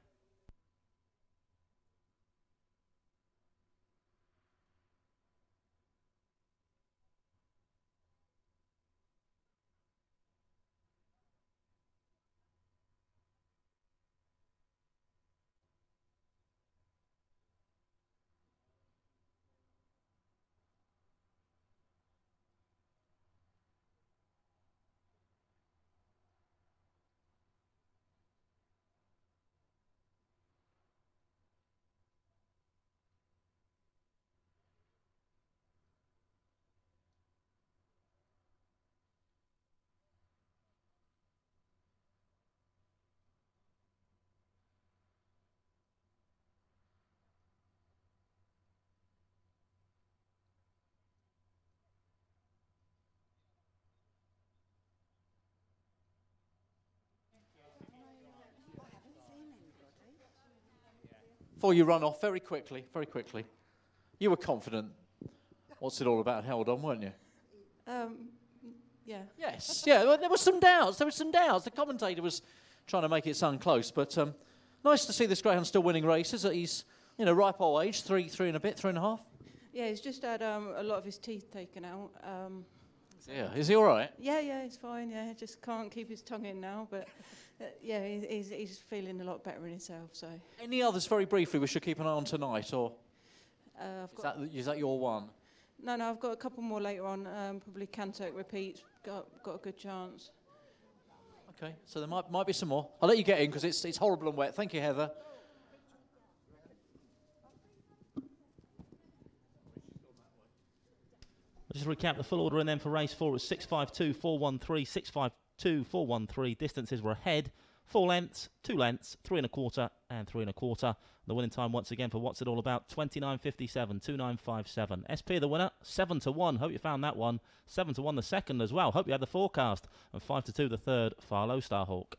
Before you run off, very quickly, very quickly. You were confident. What's it all about? Held on, weren't you? Yeah. Yes, yeah, well, there were some doubts. The commentator was trying to make it sound close, but nice to see this greyhound still winning races at his, ripe old age, three and a bit, 3.5. Yeah, he's just had a lot of his teeth taken out. Yeah, is he all right? Yeah, he's fine. Yeah, just can't keep his tongue in now, but yeah, he's feeling a lot better in himself. So. Any others, very briefly, we should keep an eye on tonight, or is that your one? No, I've got a couple more later on. Probably Cantoke repeats. Got a good chance. Okay, so there might be some more. I'll let you get in because it's horrible and wet. Thank you, Heather. I'll just recap the full order and then for race 4 it's 6.52, 4.13, 6.52, 4.13. Distances were ahead. 4 lengths, 2 lengths, 3 1/4 and 3 1/4. The winning time once again for What's It All About, 29.57, 29.57. SP the winner, 7-1. Hope you found that one. 7-1 the second as well. Hope you had the forecast. And 5-2 the third, Farlow Starhawk.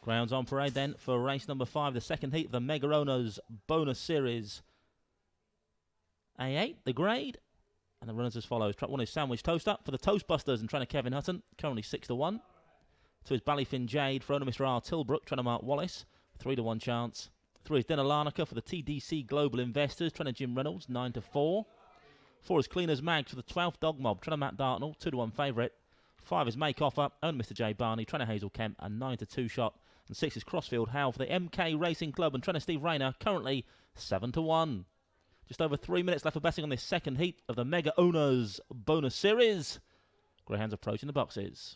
Greyhounds on parade then for race number 5, the second heat of the Mega Owners Bonus Series. A8, the grade. And the runners as follows. Track 1 is Sandwich Toaster for the Toastbusters and trainer Kevin Hutton, currently 6-1. 2 is Ballyfin Jade for owner Mr. R. Tilbrook, trainer Mark Wallace, 3-1 chance. 3 is Dinner Larnaca for the TDC Global Investors, trainer Jim Reynolds, 9-4. 4 is Cleaners Mag for the 12th Dog Mob, trainer Matt Dartnell, 2-1 favourite. 5 is Make Offer, owner Mr. J. Barney, trainer Hazel Kemp, and 9-2 shot. And 6 is Crossfield Howe for the MK Racing Club and trainer Steve Rayner, currently 7-1. Just over 3 minutes left for betting on this second heat of the Mega Owners Bonus Series. Greyhounds approaching the boxes.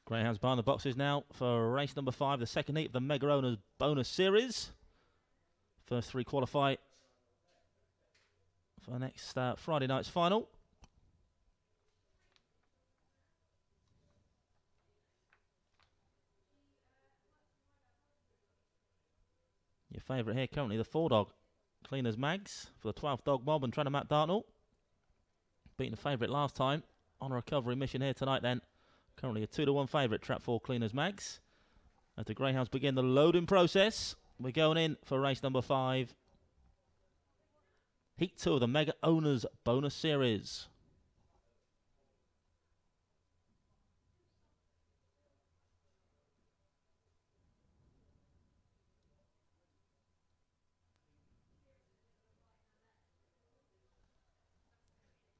Greyhounds behind the boxes now for race number 5, the second heat of the Mega Owners Bonus Series. First 3 qualify for next Friday night's final. Your favourite here currently, the 4-dog Cleaners Mags for the 12th Dog Mob and trainer Matt Dartnell. Beating the favourite last time on a recovery mission here tonight then. Currently a 2-1 favourite, Trap 4 Cleaners Mags. As the Greyhounds begin the loading process, we're going in for race number 5. Heat 2 of the Mega Owners Bonus Series.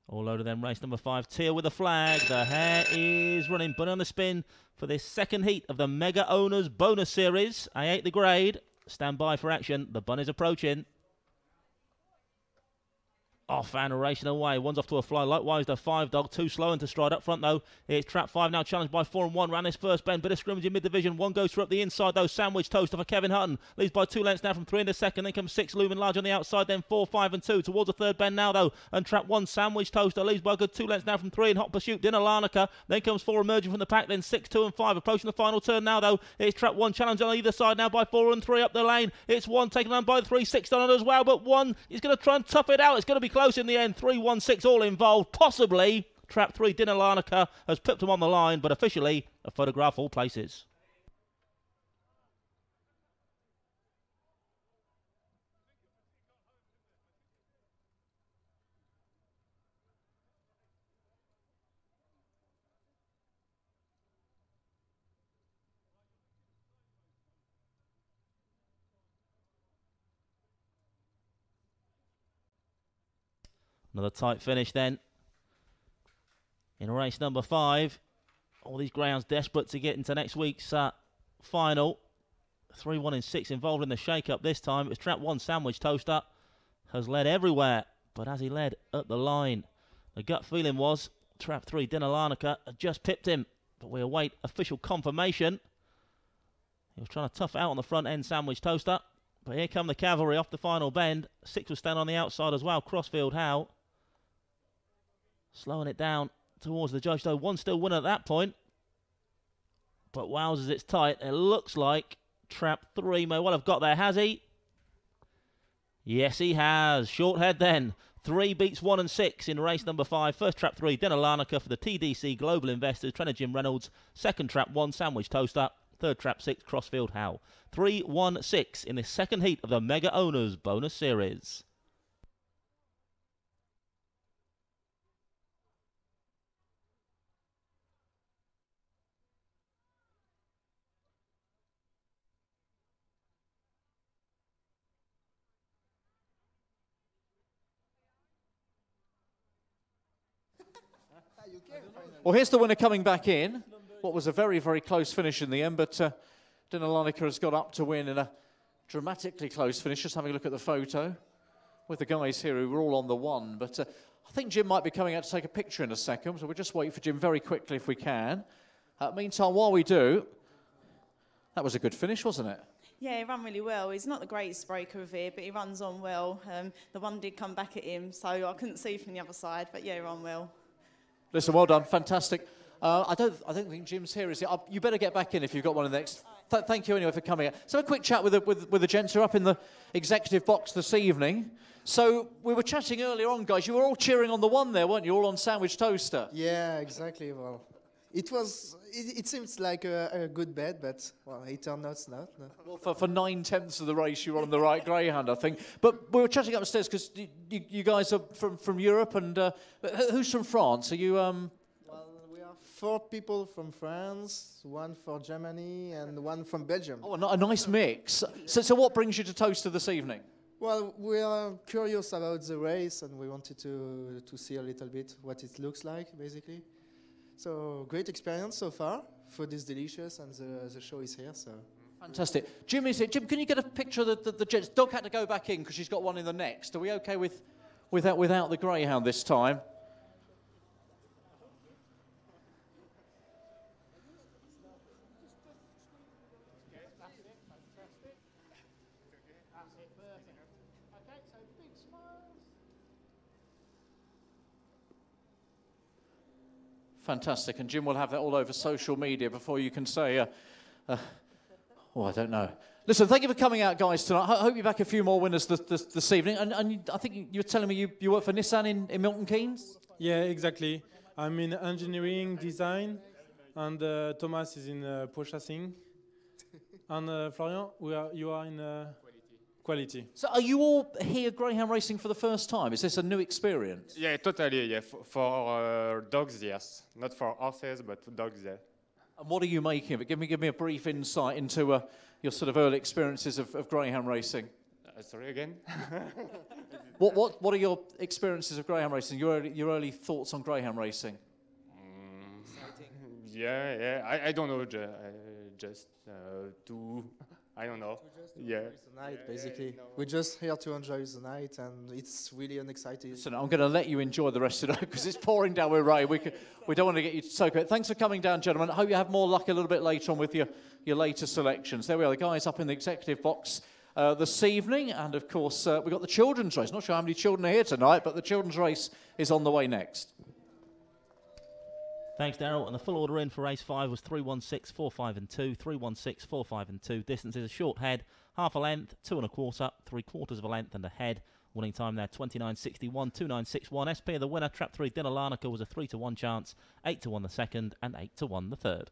All loaded then, race number 5, Teal with the flag. The hare is running, bunny on the spin for this second heat of the Mega Owners Bonus Series. A8 the grade. Stand by for action. The bunny's approaching. Off and racing away. One's off to a fly. Likewise, the 5-dog. Too slow into stride up front, though. It's Trap 5 now challenged by 4 and 1. Ran this first bend. Bit of scrimmage in mid-division. 1 goes through up the inside, though. Sandwich Toaster for Kevin Hutton. Leads by 2 lengths now from 3 into second. Then comes 6 looming large on the outside. Then 4, 5 and 2 towards the third bend now, though. And Trap 1 Sandwich Toaster leads by a good 2 lengths now from 3 in hot pursuit. Dinner Larnaca. Then comes 4 emerging from the pack. Then 6, 2 and 5 approaching the final turn now, though. It's Trap 1 challenged on either side now by 4 and 3 up the lane. It's 1 taken on by 3, 6 done on as well. But 1 is going to try and tough it out. It's going to be close in the end. 3, 1, 6 all involved. Possibly Trap 3 Dinner Larnaca has pipped him on the line, but officially a photograph all places. Another tight finish then in race number 5. All these greyhounds desperate to get into next week's final. 3-1 in 6 involved in the shake-up this time. It was trap 1, Sandwich Toaster. Has led everywhere, but has he led at the line? The gut feeling was trap 3, Dinner Larnaca, had just pipped him, but we await official confirmation. He was trying to tough it out on the front end, Sandwich Toaster, but here come the cavalry off the final bend. 6 was standing on the outside as well, Crossfield Howe. Slowing it down towards the judge, though. 1 still winner at that point. But wowzers, it's tight. It looks like trap 3 may well have got there, has he? Yes, he has. Short head then. 3 beats 1 and 6 in race number 5. First trap 3, Dinner Larnaca for the TDC Global Investors, trainer Jim Reynolds. Second trap 1, Sandwich Toaster. Third trap 6, Crossfield Howe. 3-1-6 in the second heat of the Mega Owners Bonus Series. Well, here's the winner coming back in. What was a very, very close finish in the end, but Dinner Larnaca has got up to win in a dramatically close finish. Just having a look at the photo with the guys here who were all on the 1. But I think Jim might be coming out to take a picture in a second, so we'll just wait for Jim very quickly if we can. Meantime, while we do, that was a good finish, wasn't it? Yeah, he ran really well. He's not the greatest breaker of here, but he runs on well. The 1 did come back at him, so I couldn't see from the other side, but yeah, he ran well. Listen, well done, fantastic. I don't think Jim's here, is he? You better get back in if you've got one of the next. Thank you anyway for coming out. So a quick chat with the gents who are up in the executive box this evening. So we were chatting earlier on, guys. You were all cheering on the 1 there, weren't you? All on Sandwich Toaster. Yeah, exactly. Well, it seems like a good bet, but well, it turned out not. No. Well, for 9/10 of the race, you were on the right greyhound, I think. But we were chatting upstairs because you guys are from Europe, and who's from France? Are you? Well, we are 4 people from France, 1 for Germany, and 1 from Belgium. Oh, a nice mix. So what brings you to Towcester this evening? Well, we are curious about the race, and we wanted to see a little bit what it looks like, basically. So great experience so far. Food is delicious, and the show is here. So fantastic. Jim, Jim, can you get a picture of the gents? Dog had to go back in because she's got one in the next. Are we okay without the greyhound this time? Fantastic, and Jim will have that all over social media before you can say, oh, I don't know. Listen, thank you for coming out, guys, tonight. I hope you're back a few more winners this evening. And I think you were telling me you work for Nissan in Milton Keynes? Yeah, exactly. I'm in engineering design, and Thomas is in purchasing. And Florian, you are in quality. So are you all here greyhound racing for the first time? Is this a new experience? Yeah, totally. Yeah, for dogs, yes. Not for horses, but for dogs, yeah. And what are you making of it? Give me a brief insight into your sort of early experiences of greyhound racing. Sorry again. What are your experiences of greyhound racing? Your early thoughts on greyhound racing? Yeah. I don't know. Just to. I don't know. Yeah. The night, basically. We're just here to enjoy the night, and it's really unexciting. So I'm going to let you enjoy the rest of the night because it's pouring down with rain. We don't want to get you to soak it. Thanks for coming down, gentlemen. I hope you have more luck a little bit later on with your later selections. There we are, the guys up in the executive box this evening. And, of course, we've got the children's race. Not sure how many children are here tonight, but the children's race is on the way next. Thanks, Daryl. And the full order in for race 5 was 3-1-6, 4-5 and 2, 3-1-6, 4-5 and 2. Distance is a short head, half a length, 2 1/4, 3/4 of a length and a head. Winning time there 29.61, 29.61. SP the winner. Trap 3 Dinner Larnaca was a 3-1 chance, 8-1 the second and 8-1 the third.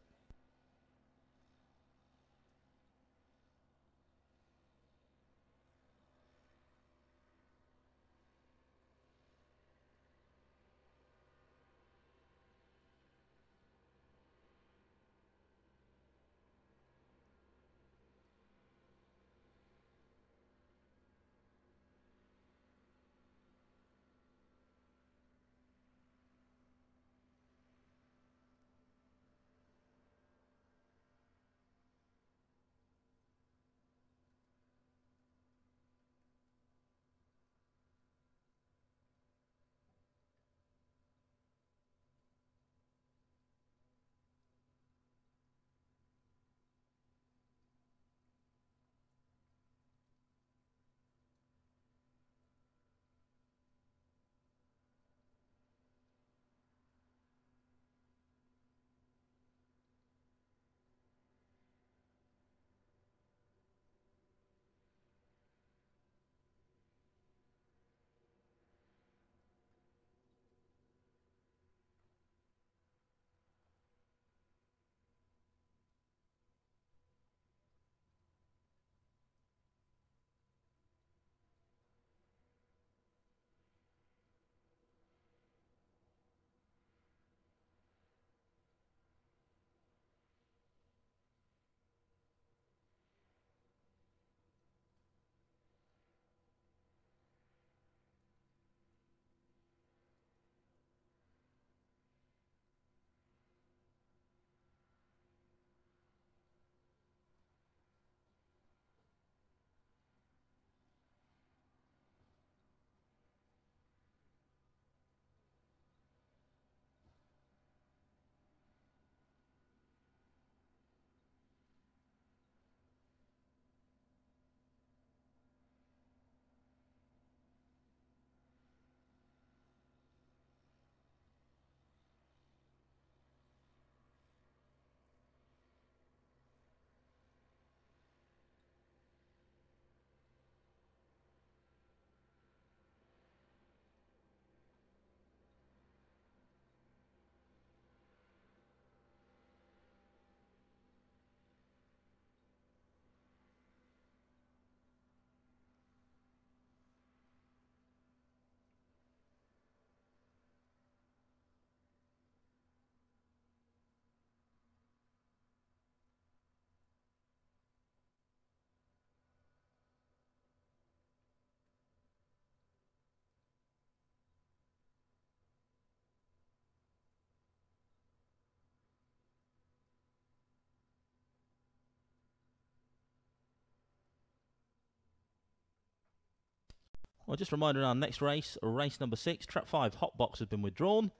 Well, just a reminder in our next race, race number 6, Trap 5 Hot Box has been withdrawn.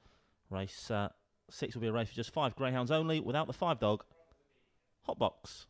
Race 6 will be a race for just 5 greyhounds only, without the 5-dog Hot Box.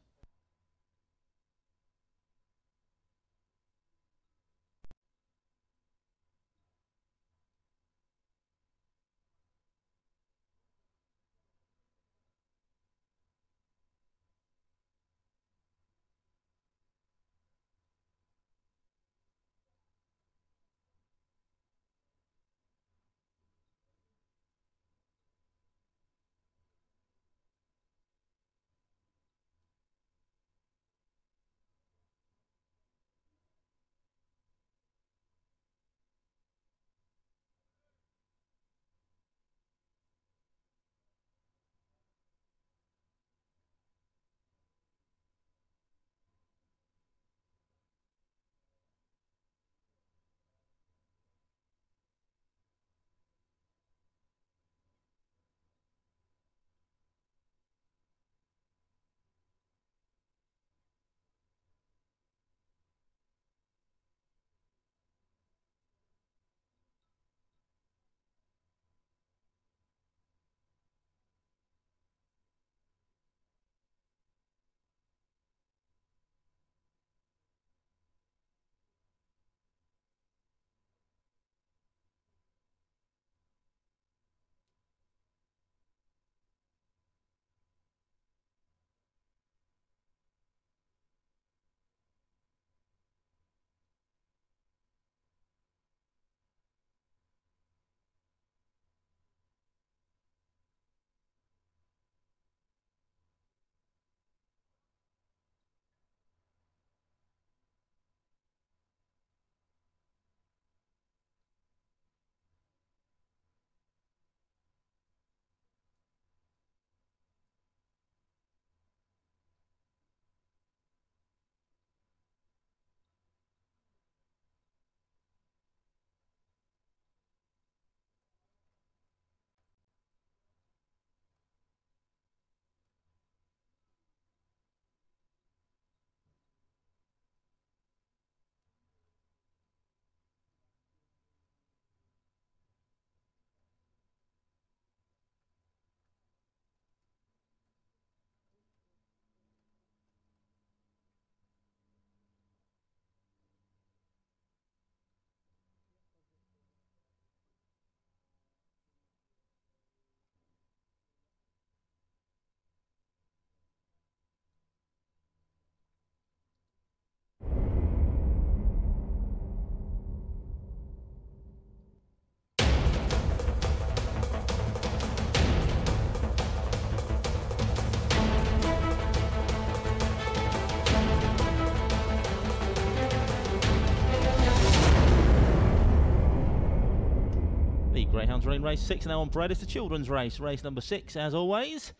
Greyhounds running race 6 now on bread. It's the children's race, race number 6 as always.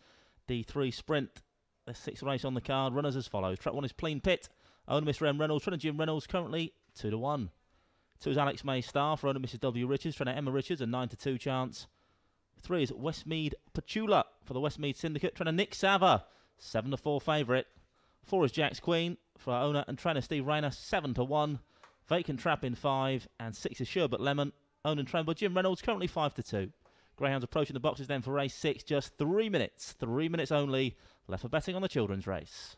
D3 Sprint, the 6th race on the card. Runners as follows. Track 1 is Plain Pit, owner Mr M Reynolds, trainer Jim Reynolds, currently 2-1. 2 is Alex May Star for owner Mrs W Richards, trainer Emma Richards, a 9-2 chance. 3 is Westmead Petula for the Westmead Syndicate, trainer Nick Sava, 7-4 favourite. 4 is Jack's Queen for our owner and trainer Steve Rayner, 7-1. Vacant Trap in 5, and 6 is Sherbet Lemon, owned and trained by Jim Reynolds, currently 5-2. Greyhounds approaching the boxes then for race 6, just 3 minutes. 3 minutes only left for betting on the children's race.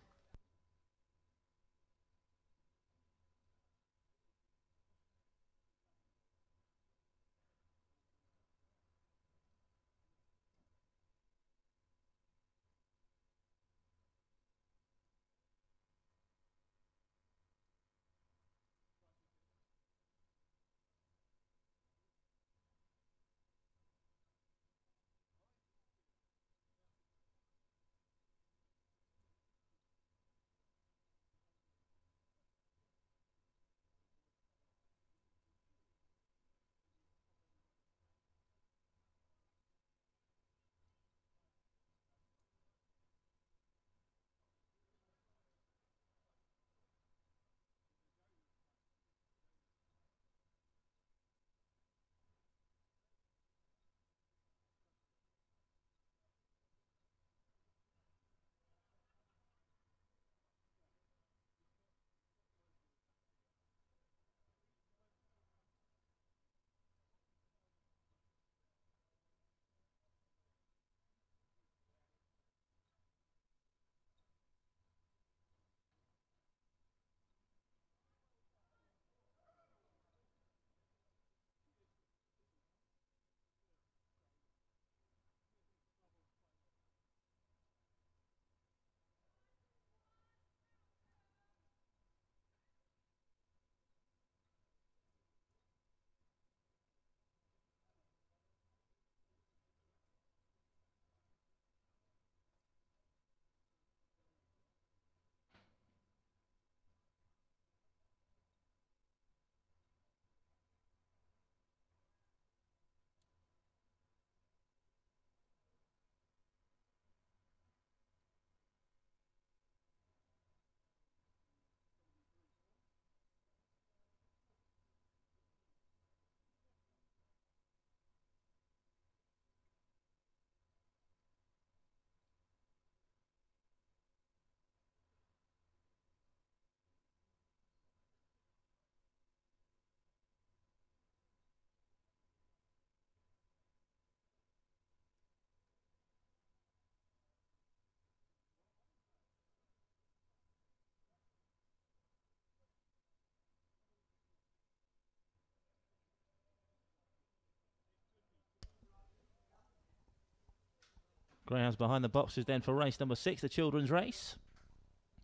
Greyhounds behind the boxes then for race number 6, the children's race.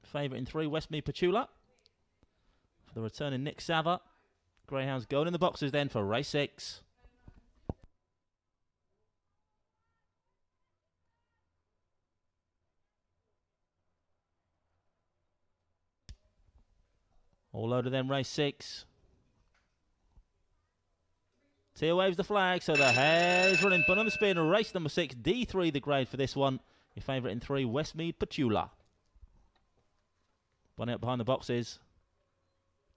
Favourite in 3, Westmead Petula. For the returning Nick Sava. Greyhounds going in the boxes then for race 6. All loaded then, race 6. Tia waves the flag, so the hare's running. But on the spin, race number 6, D3 the grade for this one. Your favourite in 3, Westmead Petula. Bunny up behind the boxes.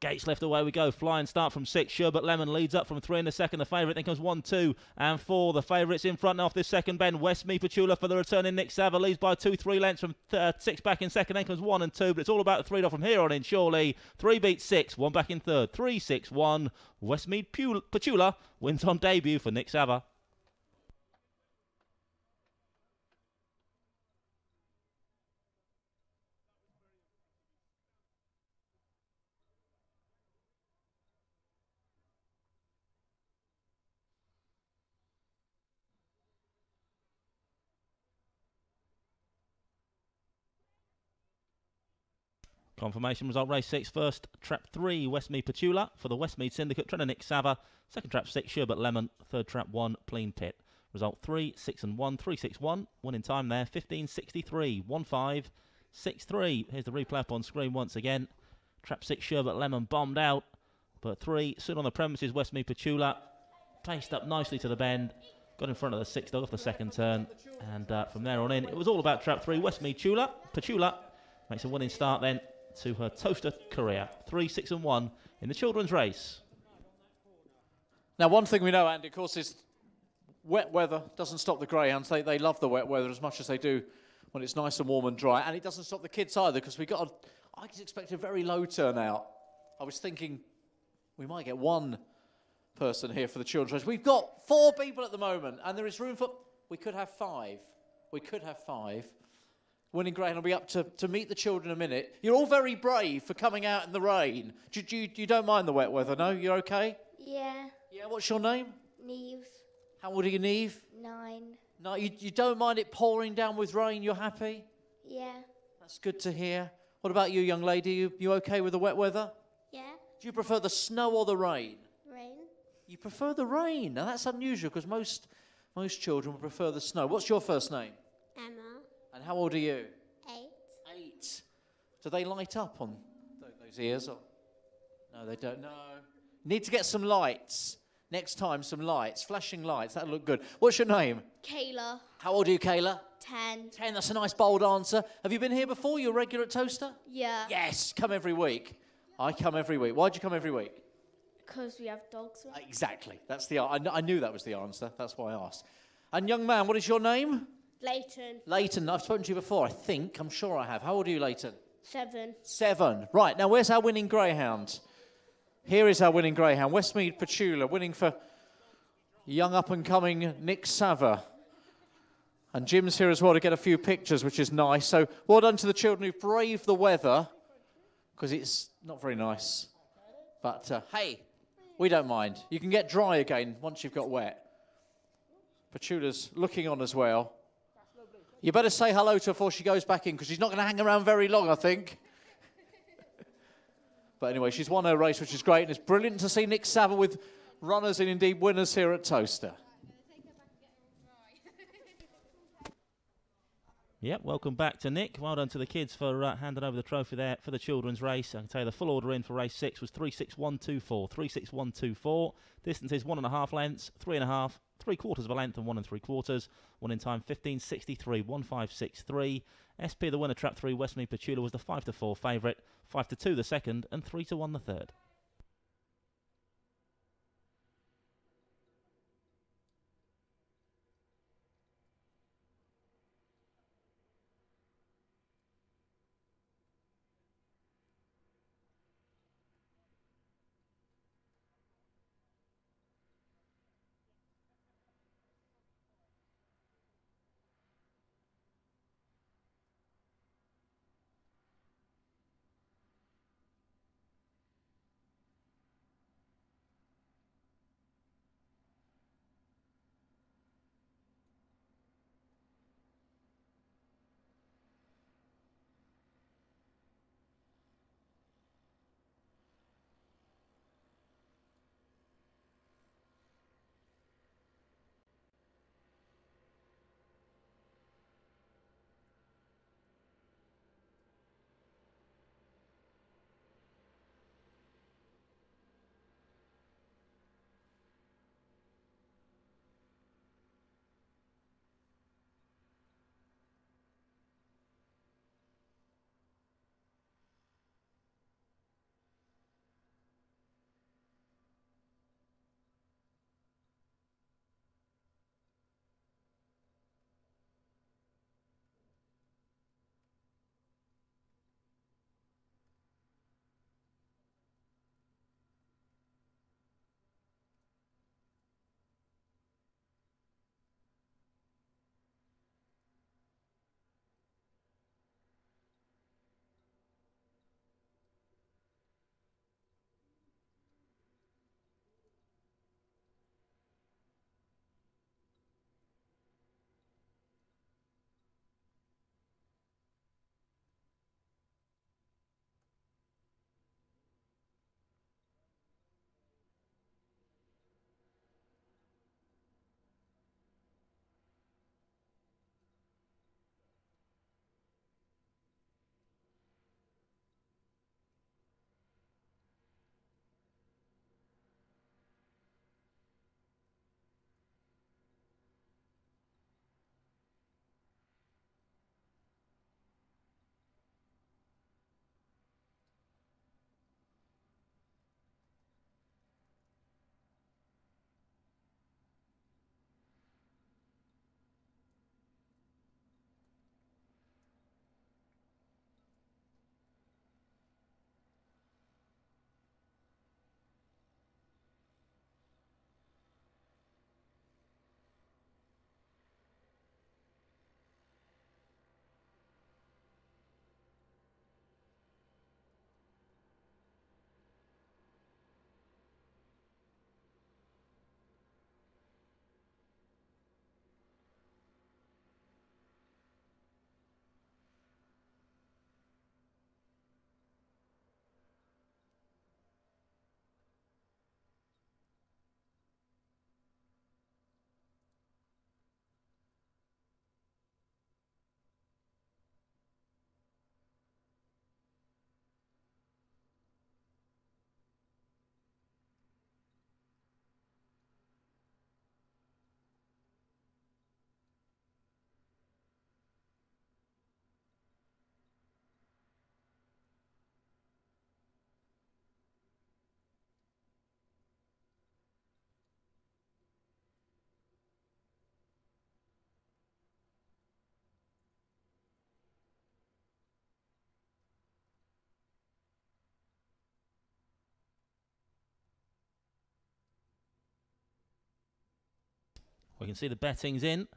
Gates left, away we go. Flying start from 6. Sherbet Lemon leads up from 3 in the second. The favourite, then comes 1, 2 and 4. The favourites in front off this second bend. Westmead Petula for the returning Nick Sava leads by 2, 3 lengths from 6 back in second. Then comes 1 and 2, but it's all about the 3 off from here on in, surely. 3 beats 6, 1 back in third. 3, 6, 1. Westmead Petula wins on debut for Nick Sava. Confirmation result, race 6 first. Trap 3, Westmead Petula for the Westmead Syndicate. Trainer Nick Sava. Second trap 6, Sherbet Lemon. Third trap 1, Clean Pit. Result 3, 6 and 1, 3, 6, 1. Winning time there, 15.63, 1, 5, 6, 3. Here's the replay up on screen once again. Trap 6, Sherbet Lemon bombed out. But 3, soon on the premises, Westmead Petula. Paced up nicely to the bend. Got in front of the 6 dog off the second turn. And from there on in, it was all about trap 3, Westmead Petula. Makes a winning start then to her Towcester career. 3, 6 and 1 in the children's race. Now, one thing we know, Andy, of course, is wet weather doesn't stop the greyhounds. They love the wet weather as much as they do when it's nice and warm and dry. And it doesn't stop the kids either, because I expect a very low turnout. I was thinking we might get 1 person here for the children's race. We've got 4 people at the moment, and there is room for... We could have 5. We could have 5. Winning Greyhound will be up to meet the children in a minute. You're all very brave for coming out in the rain. You don't mind the wet weather, no? You're okay? Yeah. Yeah, what's your name? Neve. How old are you, Neve? 9. No, you don't mind it pouring down with rain, you're happy? Yeah. That's good to hear. What about you, young lady? You okay with the wet weather? Yeah. Do you prefer the snow or the rain? Rain. You prefer the rain. Now, that's unusual, because most children would prefer the snow. What's your first name? Emma. And how old are you? 8. 8. Do they light up on those ears? Or? No, they don't. No. Need to get some lights. Next time, some lights. Flashing lights. That'll look good. What's your name? Kayla. How old are you, Kayla? 10. 10. That's a nice, bold answer. Have you been here before? You're regular at Towcester? Yeah. Yes. Come every week. I come every week. Why'd you come every week? Because we have dogs. Exactly. That's the. I knew that was the answer. That's why I asked. And young man, what is your name? Leighton. Leighton. I've spoken to you before, I think. I'm sure I have. How old are you, Leighton? 7. 7. Right, now where's our winning greyhound? Here is our winning greyhound. Westmead Petula, winning for young up-and-coming Nick Sava. And Jim's here as well to get a few pictures, which is nice. So well done to the children who've braved the weather, because it's not very nice. But, hey, we don't mind. You can get dry again once you've got wet. Petula's looking on as well. You better say hello to her before she goes back in, because she's not going to hang around very long, I think. But anyway, she's won her race, which is great. And it's brilliant to see Nick Sava with runners and indeed winners here at Towcester. Yep, welcome back to Nick. Well done to the kids for handing over the trophy there for the children's race. I can tell you the full order in for race 6 was 36124. 36124. Distance is 1.5 lengths, 3.5, 3/4 of a length, and 1 3/4. One in time 15.63, 1563. SP the winner, trap 3. Westmead Petula was the 5-4 favourite, 5-2 the second, and 3-1 the third. We can see the bettings in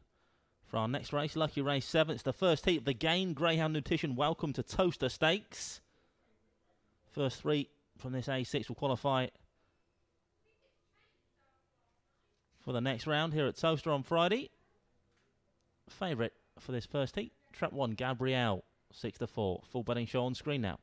for our next race, Lucky Race 7. It's the first heat of the game. Greyhound Nutrition, welcome to Towcester Stakes. First 3 from this A6 will qualify for the next round here at Towcester on Friday. Favourite for this first heat, Trap 1, Gabrielle, 6-4. Full betting show on screen now.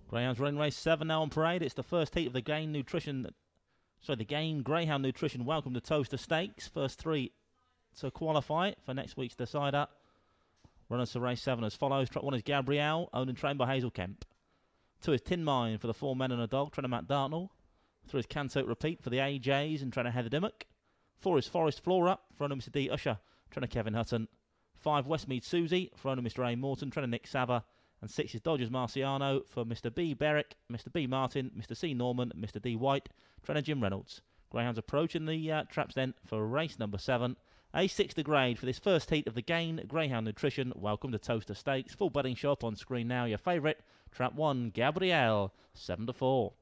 Greyhounds running race 7 now on parade. It's the first heat of the Greyhound Nutrition Welcome to Towcester Stakes. First 3 to qualify for next week's decider. Runners to race 7 as follows. Track 1 is Gabrielle, owned and trained by Hazel Kemp. 2 is Tin Mine for the 4 men and a dog, trainer Matt Dartnell. 3 is Canto Repeat for the AJs and trainer Heather Dimmock. 4 is Forest Flora for owner Mr. D. Usher, trainer Kevin Hutton. 5 Westmead Susie for owner Mr. A. Morton, trainer Nick Sava. And 6 is Dodgers Marciano for Mr. B. Berwick, Mr. B. Martin, Mr. C. Norman, Mr. D. White, trainer Jim Reynolds. Greyhounds approaching the traps then for race number 7. A6 to grade for this first heat of the Gain Greyhound Nutrition. Welcome to Towcester Stakes. Full betting shop on screen now. Your favourite, Trap 1, Gabrielle, 7-4.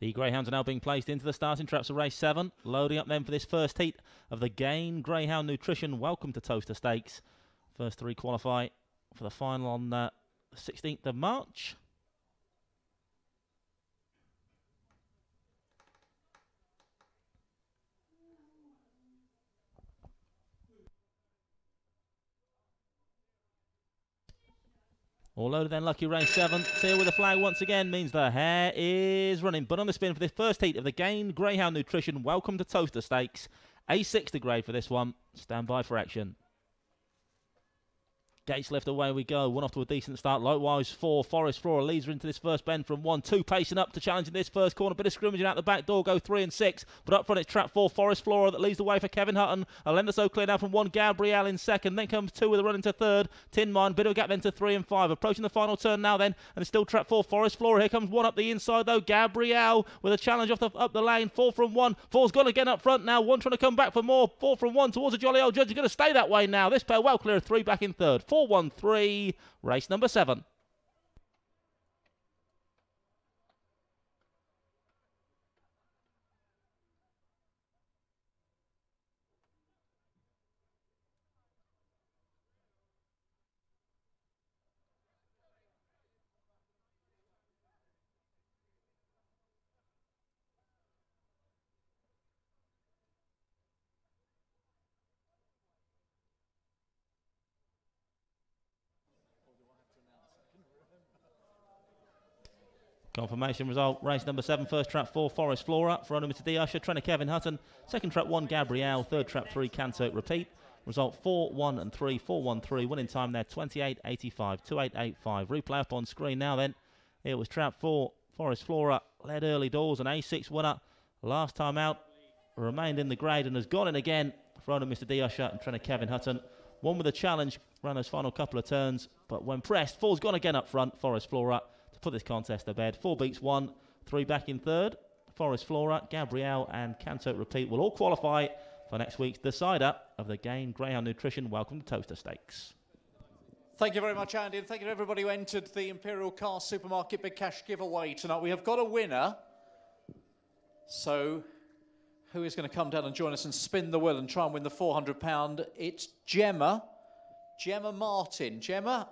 The Greyhounds are now being placed into the starting traps of race 7. Loading up then for this first heat of the Gain Greyhound Nutrition Welcome to Towcester Stakes. First 3 qualify for the final on the 16th of March. All loaded then, lucky race 7. Here with the flag once again means the hare is running. But on the spin for this first heat of the Gain Greyhound Nutrition Welcome to Towcester Stakes. A6 to grade for this one. Stand by for action. Gates left, away we go. 1 off to a decent start. Likewise, 4. Forest Flora leads her into this first bend from 1. 2 pacing up to challenge in this first corner. Bit of scrimmaging out the back door. Go 3 and 6. But up front it's trap 4. Forest Flora that leads the way for Kevin Hutton. A length or so clear now from 1. Gabrielle in second. Then comes 2 with a run into third. Tin Mine. Bit of a gap then to 3 and 5. Approaching the final turn now then. And it's still trap 4. Forest Flora. Here comes 1 up the inside though. Gabrielle with a challenge up the lane. 4 from 1. 4's gone again up front now. 1 trying to come back for more. 4 from 1 towards a jolly old judge. You're going to stay that way now. This pair well clear of 3 back in third. 4-1-3. Race number 7. Confirmation result, race number 7, first trap 4, Forest Flora, for Mr. D. Usher, trainer Kevin Hutton, second trap 1, Gabrielle, third trap 3, Canto Repeat, result 4, 1 and 3, 4, 1, 3, winning time there 28.85, 28.85, replay up on screen now then, it was trap 4, Forest Flora, led early doors, an A6 winner, last time out, remained in the grade and has gone in again, for Mr. D. Usher and trainer Kevin Hutton, one with a challenge, ran those final couple of turns, but when pressed, 4's gone again up front, Forest Flora, to put this contest to bed. 4 beats 1, 3 back in third. Forest Flora, Gabrielle and Canto Repeat will all qualify for next week's decider of the Gain Greyhound Nutrition Welcome to Towcester Stakes. Thank you very much, Andy, and thank you to everybody who entered the Imperial Car Supermarket Big Cash giveaway tonight. We have got a winner. So who is going to come down and join us and spin the wheel and try and win the £400? It's Gemma Martin. Gemma,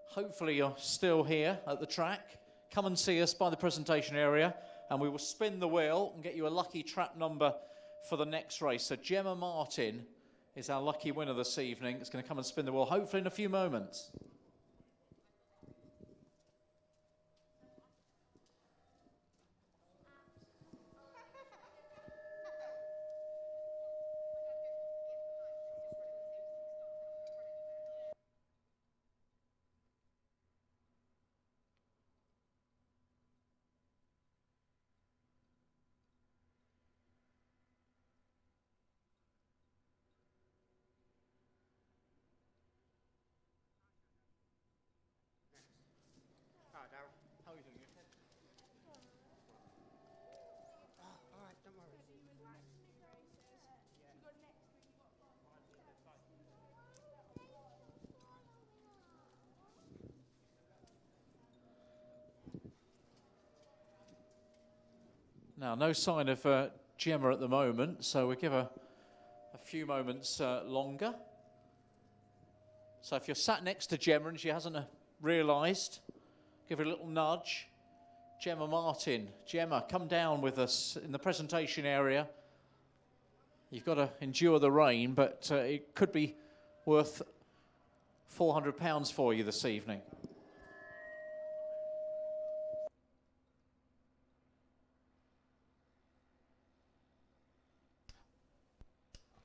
hopefully you're still here at the track. Come and see us by the presentation area and we will spin the wheel and get you a lucky trap number for the next race. So Gemma Martin is our lucky winner this evening. It's going to come and spin the wheel, hopefully in a few moments. How are you doing? All right, don't worry. Now, no sign of Gemma at the moment, so we'll give her a few moments longer. So if you're sat next to Gemma and she hasn't realised, give her a little nudge. Gemma Martin. Gemma, come down with us in the presentation area. You've got to endure the rain, but it could be worth £400 for you this evening.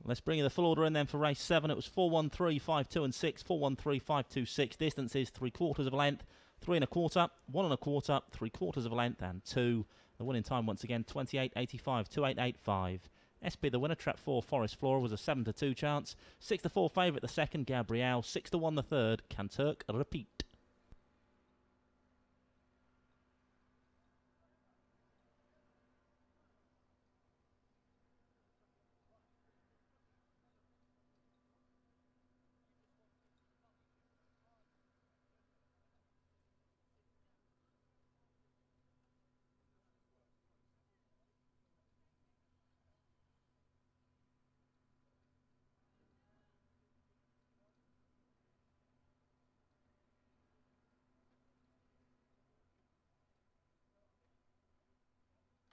Let's bring you the full order in then for race 7. It was 4-1-3, 5-2 and 6, 4-1-3, 5-2, 6. Distance is 3/4 of a length, 3 1/4, 1 1/4, 3/4 of a length and 2. The winning time once again 28.85, 28.85. SP the winner, trap 4, Forest Flora was a 7-2 chance. 6-4 favourite the second, Gabrielle. 6-1 the third, Canturk Repeat.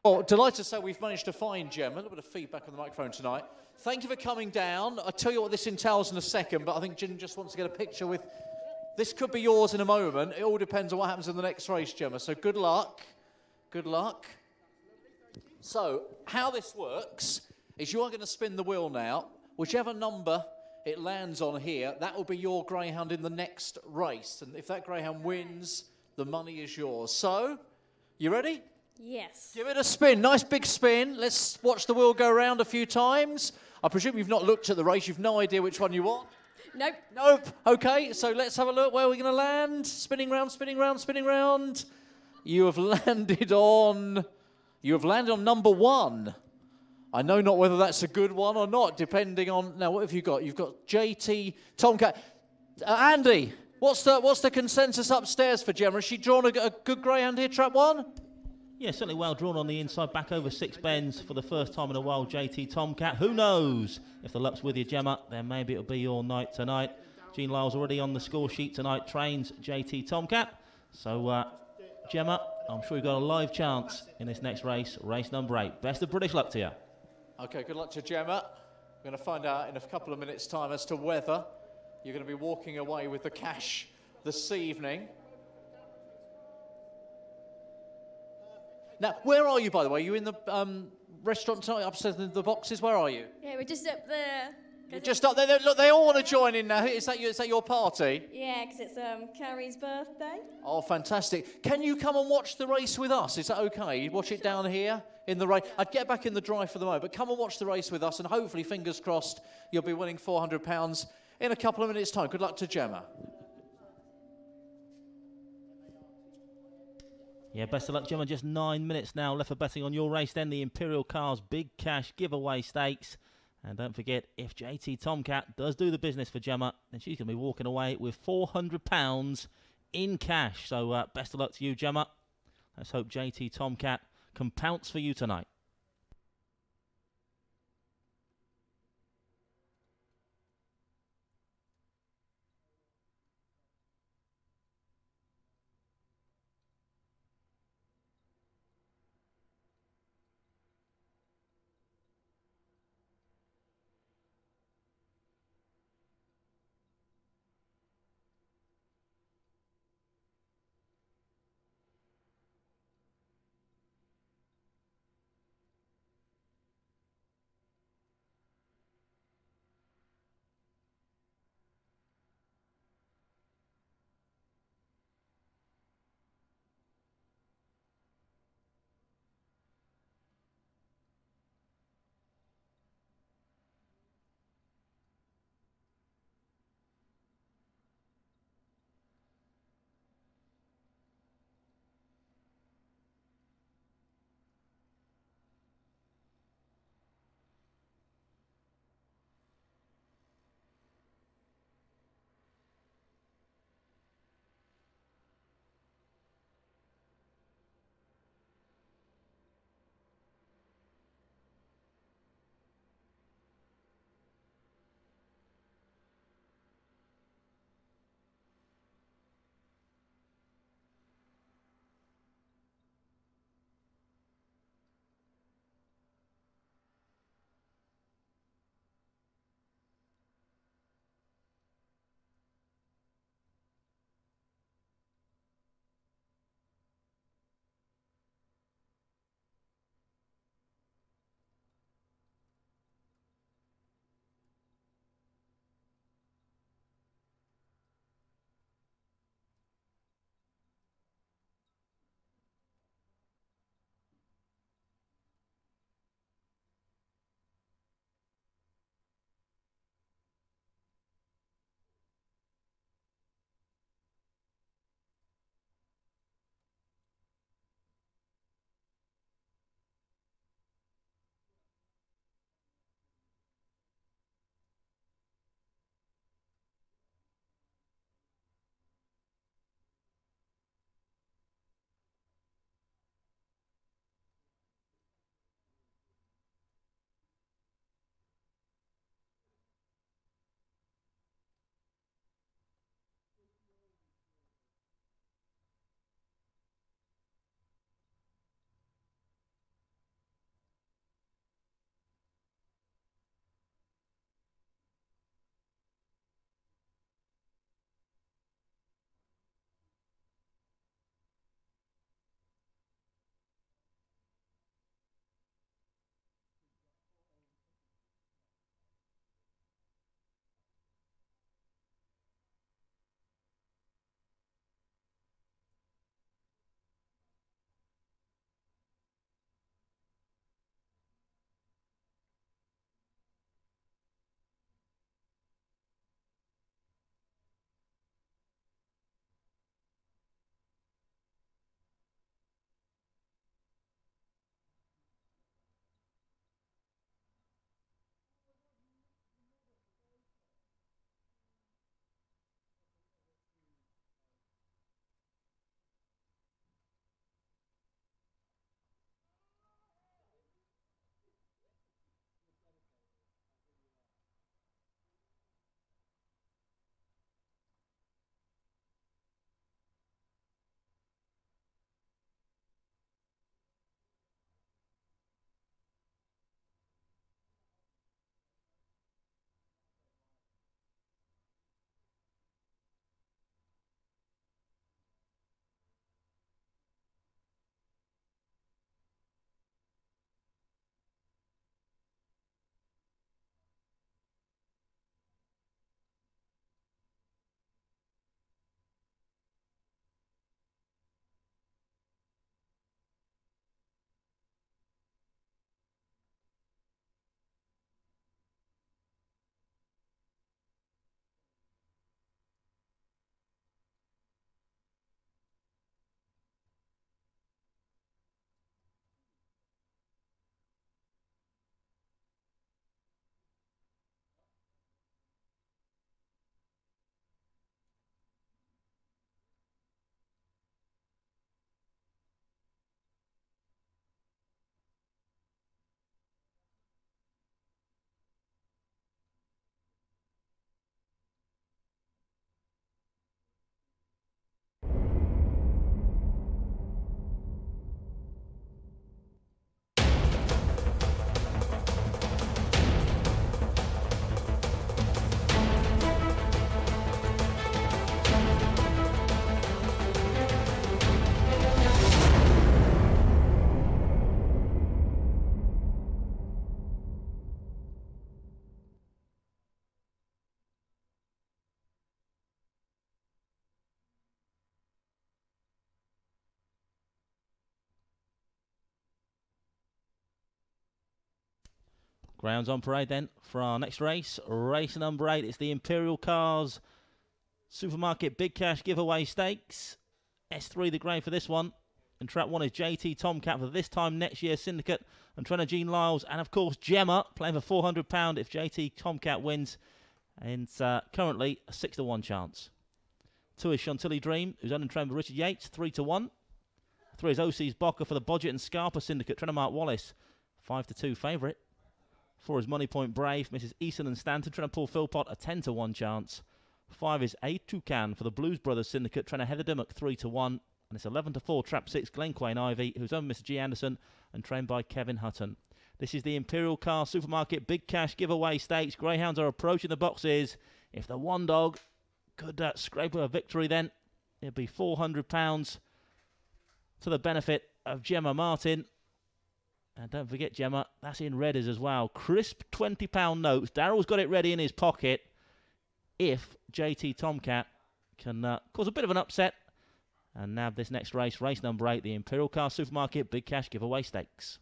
Well, delighted to say we've managed to find Gemma. A little bit of feedback on the microphone tonight. Thank you for coming down. I'll tell you what this entails in a second, but I think Jim just wants to get a picture with... This could be yours in a moment. It all depends on what happens in the next race, Gemma. So good luck. Good luck. So how this works is you are going to spin the wheel now. Whichever number it lands on here, that will be your greyhound in the next race. And if that greyhound wins, the money is yours. So, you ready? Yes. Give it a spin. Nice big spin. Let's watch the wheel go around a few times. I presume you've not looked at the race. You've no idea which one you want. Nope. Nope. Okay, so let's have a look. Where are we going to land? Spinning round, spinning round, spinning round. You have landed on number 1. I know not whether that's a good one or not, depending on... Now, what have you got? You've got JT Tomcat. Andy, what's the consensus upstairs for Gemma? Has she drawn a good greyhound here, trap 1? Yeah, certainly well drawn on the inside, back over 6 bends for the first time in a while, JT Tomcat. Who knows? If the luck's with you, Gemma, then maybe it'll be your night tonight. Gene Lyle's already on the score sheet tonight, trains JT Tomcat. So, Gemma, I'm sure you've got a live chance in this next race, race number 8. Best of British luck to you. Okay, good luck to Gemma. We're going to find out in a couple of minutes' time as to whether you're going to be walking away with the cash this evening. Now, where are you, by the way? Are you in the restaurant tonight, upstairs in the boxes? Where are you? Yeah, we're just up there. You're just up there. Look, they all want to join in now. Is that your party? Yeah, because it's Carrie's birthday. Oh, fantastic. Can you come and watch the race with us? Is that okay? You watch it down here in the race. I'd get back in the drive for the moment, but come and watch the race with us, and hopefully, fingers crossed, you'll be winning £400 in a couple of minutes' time. Good luck to Gemma. Yeah, best of luck, Gemma. Just 9 minutes now left for betting on your race. Then the Imperial Cars Big Cash Giveaway Stakes. And don't forget, if JT Tomcat does do the business for Gemma, then she's going to be walking away with £400 in cash. So best of luck to you, Gemma. Let's hope JT Tomcat can pounce for you tonight. Greyhounds on parade then for our next race. Race number 8. It's the Imperial Cars Supermarket Big Cash Giveaway Stakes. S3 the grey for this one. And trap 1 is JT Tomcat for this time next year Syndicate and trainer Gene Lyles. And of course Gemma playing for £400 if JT Tomcat wins. And it's currently a 6-1 chance. 2 is Chantilly Dream, who's owned and trained by Richard Yates, 3-1. 3 is OC's Bocker for the Bodgett and Scarpa Syndicate, trainer Mark Wallace, 5-2 favourite. 4 is Money Point Brave, Mrs. Easton and Stanton, trainer Paul Philpott, a 10-1 chance. 5 is A Toucan for the Blues Brothers Syndicate, trainer Heather Dimmock, 3-1. And it's 11-4, trap 6, Glenquain Ivy, who's owned Mr. G. Anderson and trained by Kevin Hutton. This is the Imperial Car Supermarket Big Cash Giveaway Stakes. Greyhounds are approaching the boxes. If the one dog could scrape a victory, then it'd be £400 to the benefit of Gemma Martin. And don't forget, Gemma, that's in redders as well. Crisp £20 notes. Daryl's got it ready in his pocket. If JT Tomcat can cause a bit of an upset and nab this next race, race number 8, the Imperial Car Supermarket Big Cash Giveaway Stakes.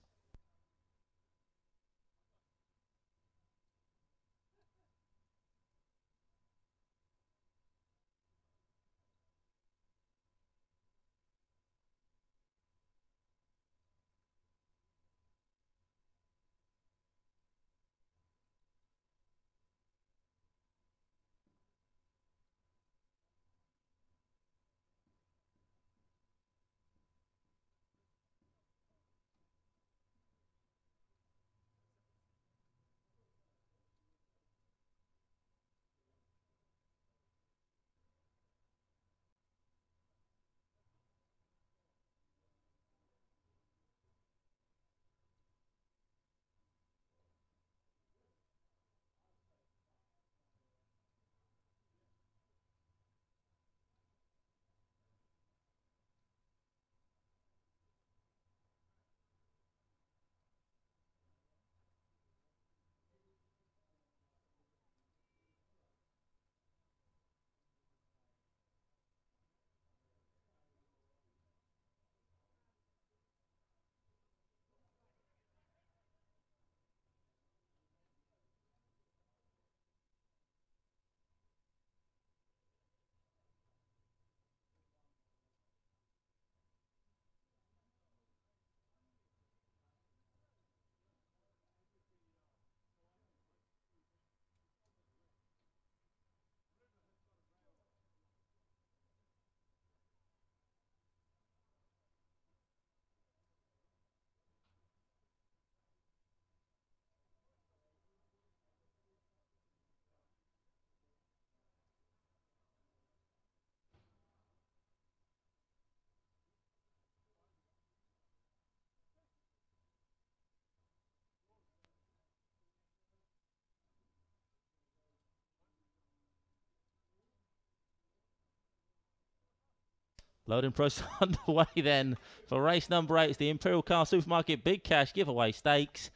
Loading process underway then for race number 8. It's the Imperial Car Supermarket Big Cash Giveaway Stakes.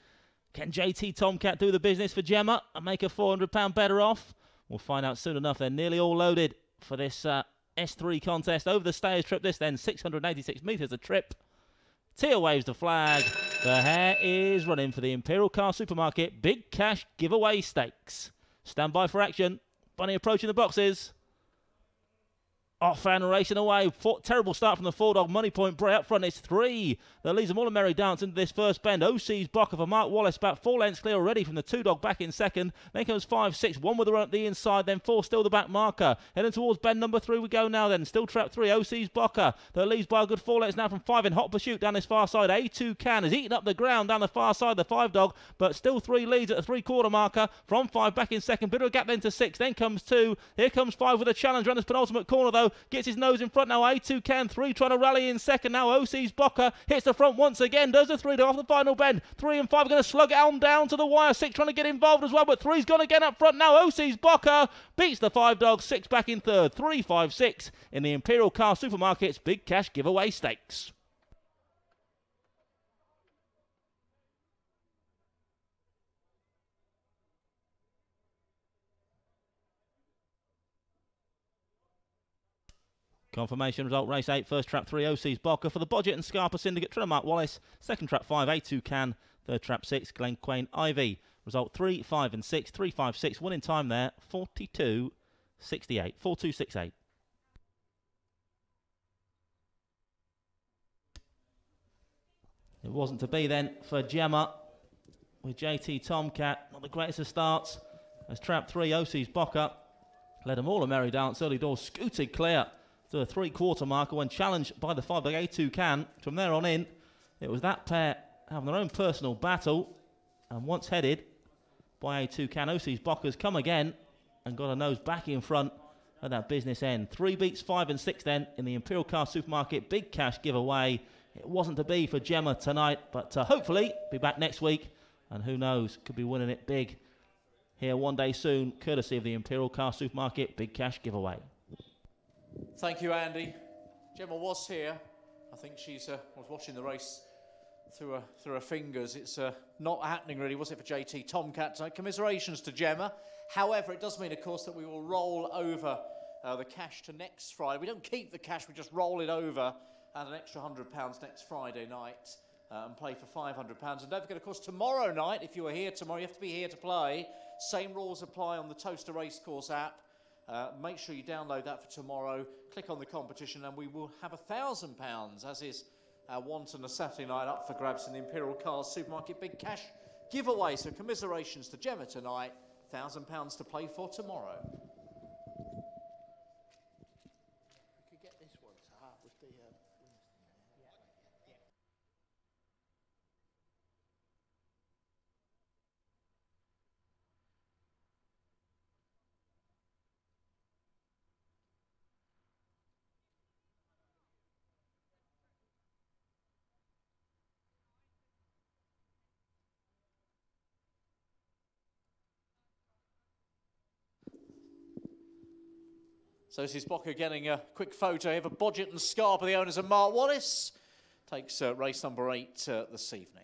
Can JT Tomcat do the business for Gemma and make her £400 better off? We'll find out soon enough. They're nearly all loaded for this S3 contest. Over the stayers trip this then, 686 metres a trip. Tia waves the flag. The hare is running for the Imperial Car Supermarket Big Cash Giveaway Stakes. Stand by for action. Bunny approaching the boxes. Off and racing away. Terrible start from the 4-dog Money Point Bray up front. It's 3 that leads them all a merry dance into this first bend. OC's Bocker for Mark Wallace, about 4 lengths clear already from the 2-dog back in second. Then comes 5, 6, 1 with the run at the inside, then 4 still the back marker. Heading towards bend number 3 we go now then. Still trap 3, OC's Bocker that leads by a good 4 lengths now from 5 in hot pursuit down this far side. A2 Can has eaten up the ground down the far side, the 5-dog, but still 3 leads at the 3/4 marker. From 5 back in second, bit of a gap then to 6, then comes 2. Here comes 5 with a challenge around this penultimate corner though. Gets his nose in front now. A2 Can, 3 trying to rally in second now. OC's Bocker hits the front once again, does the 3 off the final bend. 3 and 5 are going to slug Elm down to the wire. 6 trying to get involved as well, but 3's gone again up front now. OC's Bocker beats the 5-dog. 6 back in third. 3, 5, 6 in the Imperial Car Supermarket's Big Cash Giveaway Stakes. Confirmation result, race 8, first trap 3, OC's Bocker for the Bodgett and Scarpa Syndicate, trainer Mark Wallace. Second trap 5, A2 Can. Third trap 6, Glenquain Ivy. Result 3, 5 and 6. 3, 5, 6. Winning time there, 42.68. 42.68. It wasn't to be then for Gemma with JT Tomcat. Not the greatest of starts. As trap 3, OC's Bocker led them all a merry dance. Early doors scooted clear to the 3/4 marker when challenged by the 5 by A2 Can. From there on in, it was that pair having their own personal battle. And once headed by A2 Can, OC's Bockers come again and got a nose back in front at that business end. 3 beats 5 and 6 then in the Imperial Car Supermarket big cash giveaway. It wasn't to be for Gemma tonight, but hopefully be back next week. And who knows, could be winning it big here one day soon, courtesy of the Imperial Car Supermarket big cash giveaway. Thank you, Andy. Gemma was here. I think she's was watching the race through her fingers. It's not happening really, was it, for JT Tomcat tonight? Commiserations to Gemma. However, it does mean, of course, that we will roll over the cash to next Friday. We don't keep the cash, we just roll it over and an extra £100 next Friday night and play for £500. And don't forget, of course, tomorrow night, if you are here tomorrow, you have to be here to play. Same rules apply on the Towcester Racecourse app. Make sure you download that for tomorrow. Click on the competition and we will have £1,000, as is our want on a Saturday night, up for grabs in the Imperial Cars Supermarket big cash giveaway. So commiserations to Gemma tonight. £1,000 to play for tomorrow. We could get this one to half with the So this is Bocker getting a quick photo here of Bodgett and Scarpa, the owners of Mark Wallace. Takes race number 8 this evening.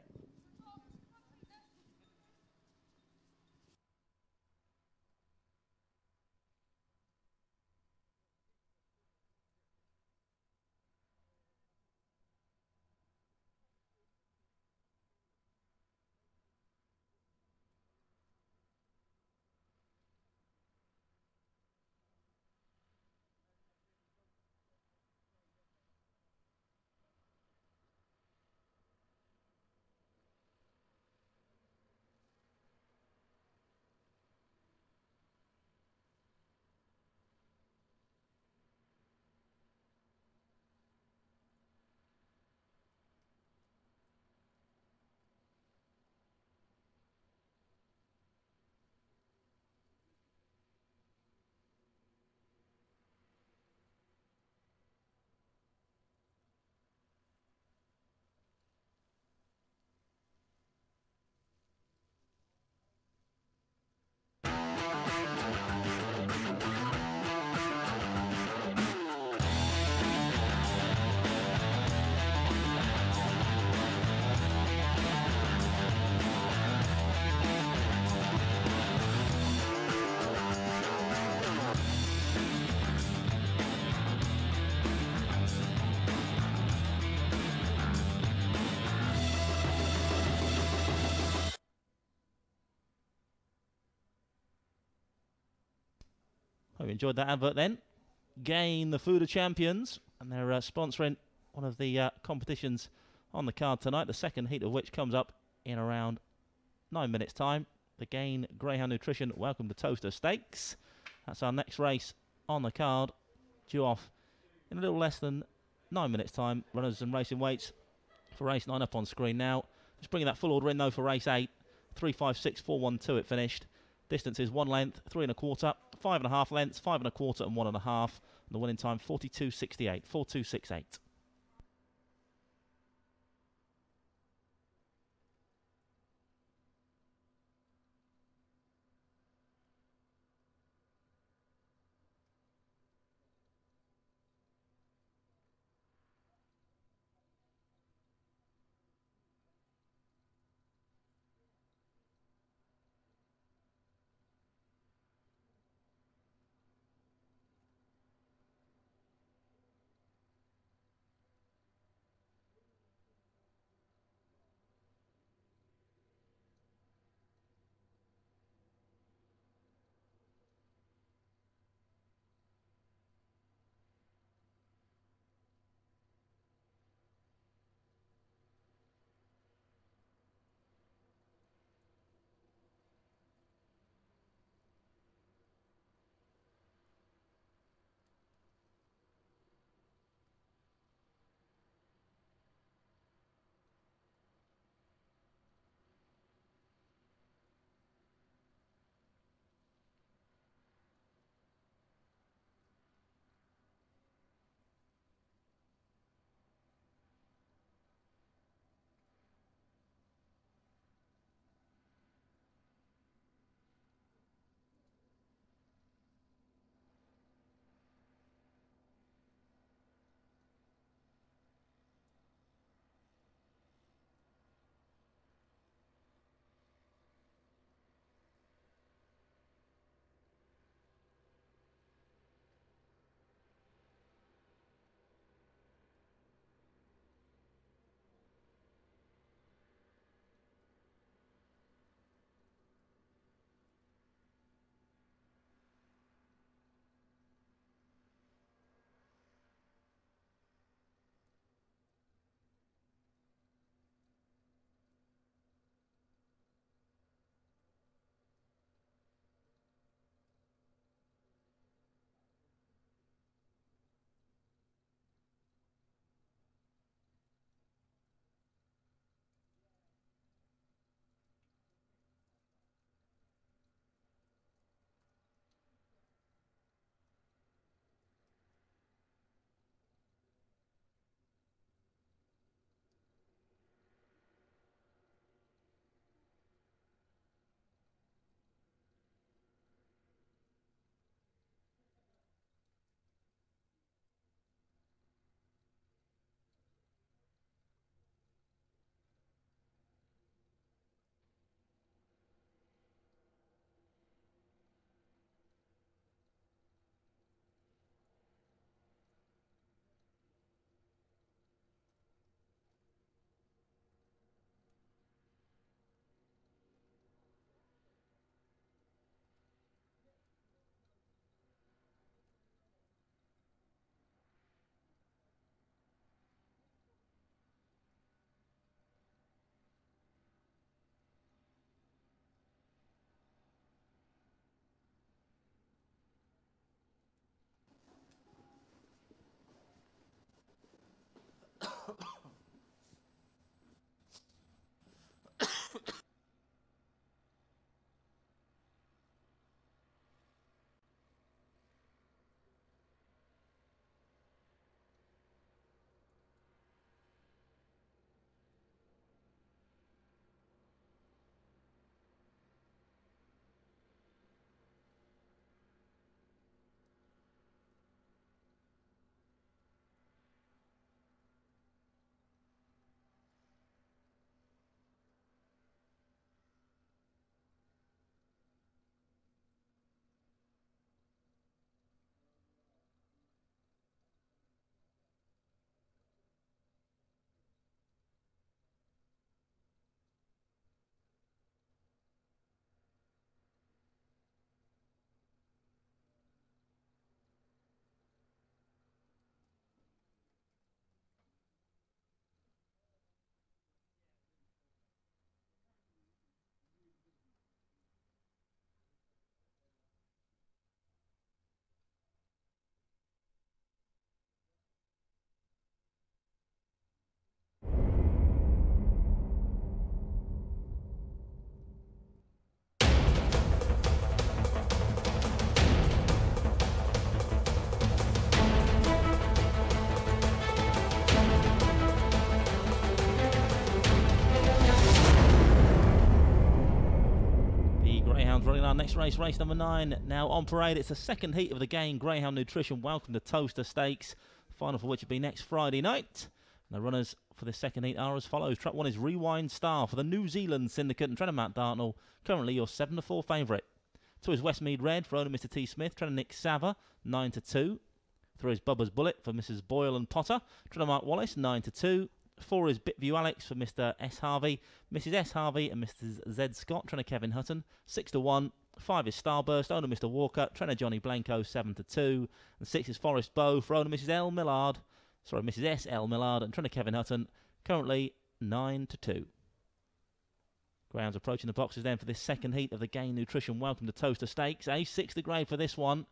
Hope you enjoyed that advert then. Gain, the Food of Champions, and they're sponsoring one of the competitions on the card tonight, the second heat of which comes up in around 9 minutes' time. The Gain Greyhound Nutrition Welcome to Towcester Stakes. That's our next race on the card, due off in a little less than 9 minutes' time. Runners and racing weights for race 9 up on screen now. Just bringing that full order in though for race 8. 3.56.412 it finished. Distance is 1 length, 3 1/4, 5 1/2 lengths, 5 1/4 and 1 1/2. And the winning time 42.68, 42.68. our next race, race number 9. Now on parade, it's the second heat of the game, Greyhound Nutrition. Welcome to Towcester Stakes, final for which will be next Friday night. And the runners for this second heat are as follows. Trap 1 is Rewind Star for the New Zealand Syndicate and trainer Matt Dartnell, currently your 7-4 favourite. 2 is Westmead Red for owner Mr T Smith, trainer Nick Sava, 9-2. 3 is Bubba's Bullet for Mrs Boyle and Potter, trainer Mark Wallace, 9-2. 4 is Bitview Alex for Mr S Harvey, Mrs S Harvey and Mrs Z Scott, trainer Kevin Hutton, 6-1. 5 is Starburst, owner Mr Walker, trainer Johnny Blanco, 7-2. And 6 is Forest Bow for owner Mrs S L Millard and trainer Kevin Hutton, currently 9-2. Greyhounds approaching the boxes then for this second heat of the Gain Nutrition. Welcome to Towcester Stakes. A6 the grade for this one.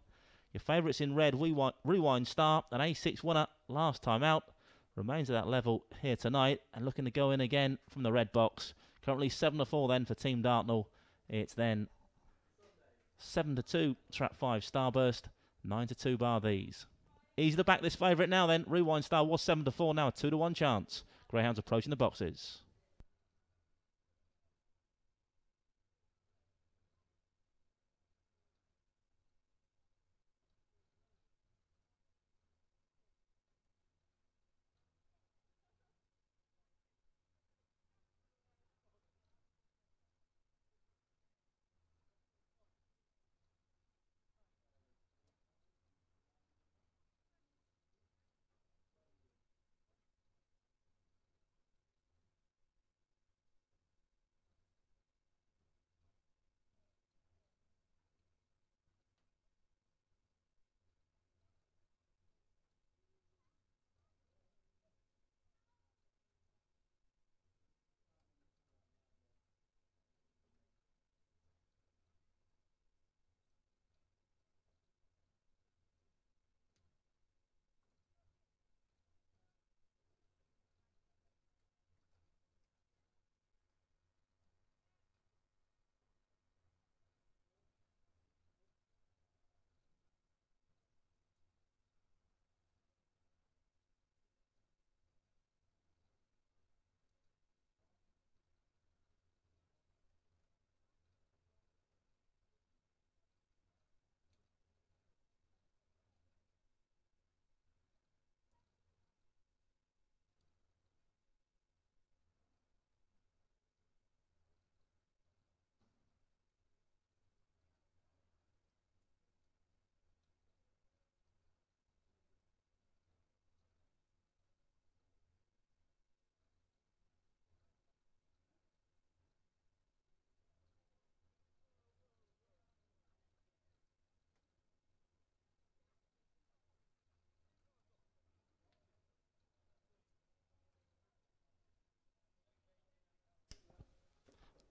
Your favourites in red, Rewind Star, an A6 winner last time out. Remains at that level here tonight and looking to go in again from the red box. Currently 7-4 then for Team Dartnell. It's then 7-2, Trap 5 Starburst, 9-2 bar these. Easy to back this favourite now then. Rewind Star was 7-4, now a 2-1 chance. Greyhounds approaching the boxes.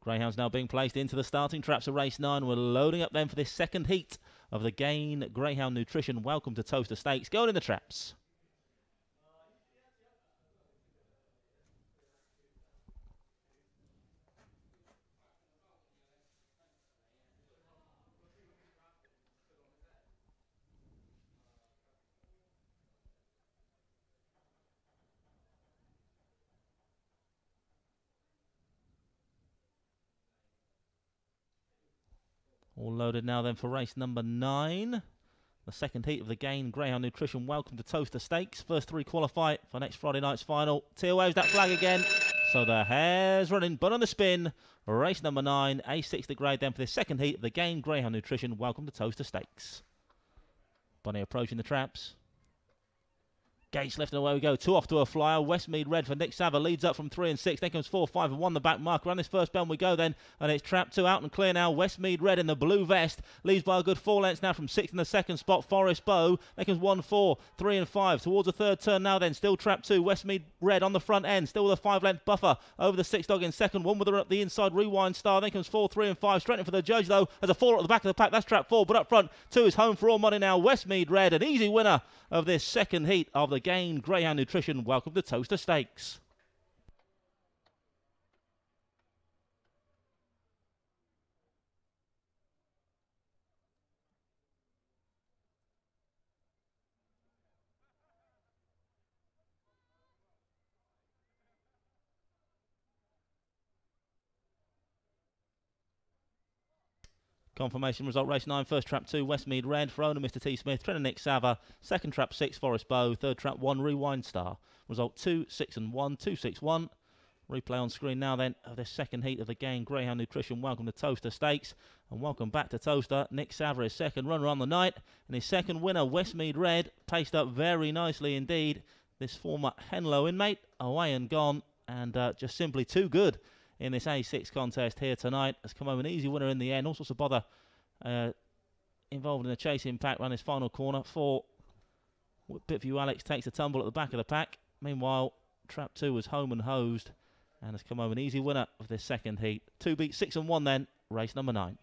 Greyhounds now being placed into the starting traps of race 9. We're loading up then for this second heat of the Gain Greyhound Nutrition. Welcome to Towcester Stakes. Going in the traps. All loaded now then for race number 9. The second heat of the Gain Greyhound Nutrition. Welcome to Towcester Stakes. First 3 qualify for next Friday night's final. Tia waves that flag again. So the hair's running, but on the spin. Race number 9. A6 the grade then for this second heat of the Gain Greyhound Nutrition. Welcome to Towcester Stakes. Bunny approaching the traps. Gates left and away we go. 2 off to a flyer. Westmead Red for Nick Sava leads up from 3 and 6. Then comes 4, 5 and 1 the back marker. Around this first bend we go then. And it's Trap 2 out and clear now. Westmead Red in the blue vest. Leads by a good 4 lengths now from 6th in the second spot. Forest Bow. Then comes 1, 4, 3 and 5. Towards the third turn now then. Still Trap 2. Westmead Red on the front end. Still with a 5-length buffer over the 6 dog in second. 1 with her up the inside. Rewind Star. Then comes 4, 3 and 5. Straightening for the judge though. There's a 4 at the back of the pack. That's Trap 4. But up front 2 is Home for All Money now. Westmead Red. An easy winner of this second heat of the Gain Greyhound Nutrition. Welcome to Towcester Stakes. Confirmation result, race 9, first trap 2, Westmead Red, for owner Mr. T. Smith, trainer Nick Sava. Second trap 6, Forest Bow. Third trap 1, Rewind Star. Result 2, 6 and 1, 2, 6, 1. Replay on screen now then of this second heat of the game. Greyhound Nutrition, welcome to Towcester Stakes. And welcome back to Towcester. Nick Sava, his second runner on the night. And his second winner, Westmead Red, paced up very nicely indeed. This former Henlow inmate, away and gone. And just simply too good in this A6 contest here tonight. Has come home an easy winner in the end. All sorts of bother involved in a chasing pack around his final corner. 4, Bitview Alex takes a tumble at the back of the pack. Meanwhile, trap 2 was home and hosed and has come home an easy winner of this second heat. 2 beat 6 and 1 then, race number 9.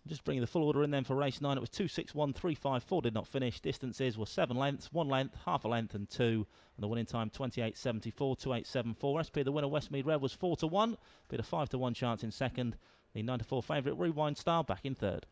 Just bringing the full order in then for race 9. It was 2, 6, 1, 3, 5, 4 did not finish. Distances were 7 lengths, 1 length, half a length and 2. And the winning time 28.74, 28.74. SP the winner Westmead Red was 4 to 1. Bit a 5 to 1 chance in second. The 9 to 4 favourite Rewind Star back in third.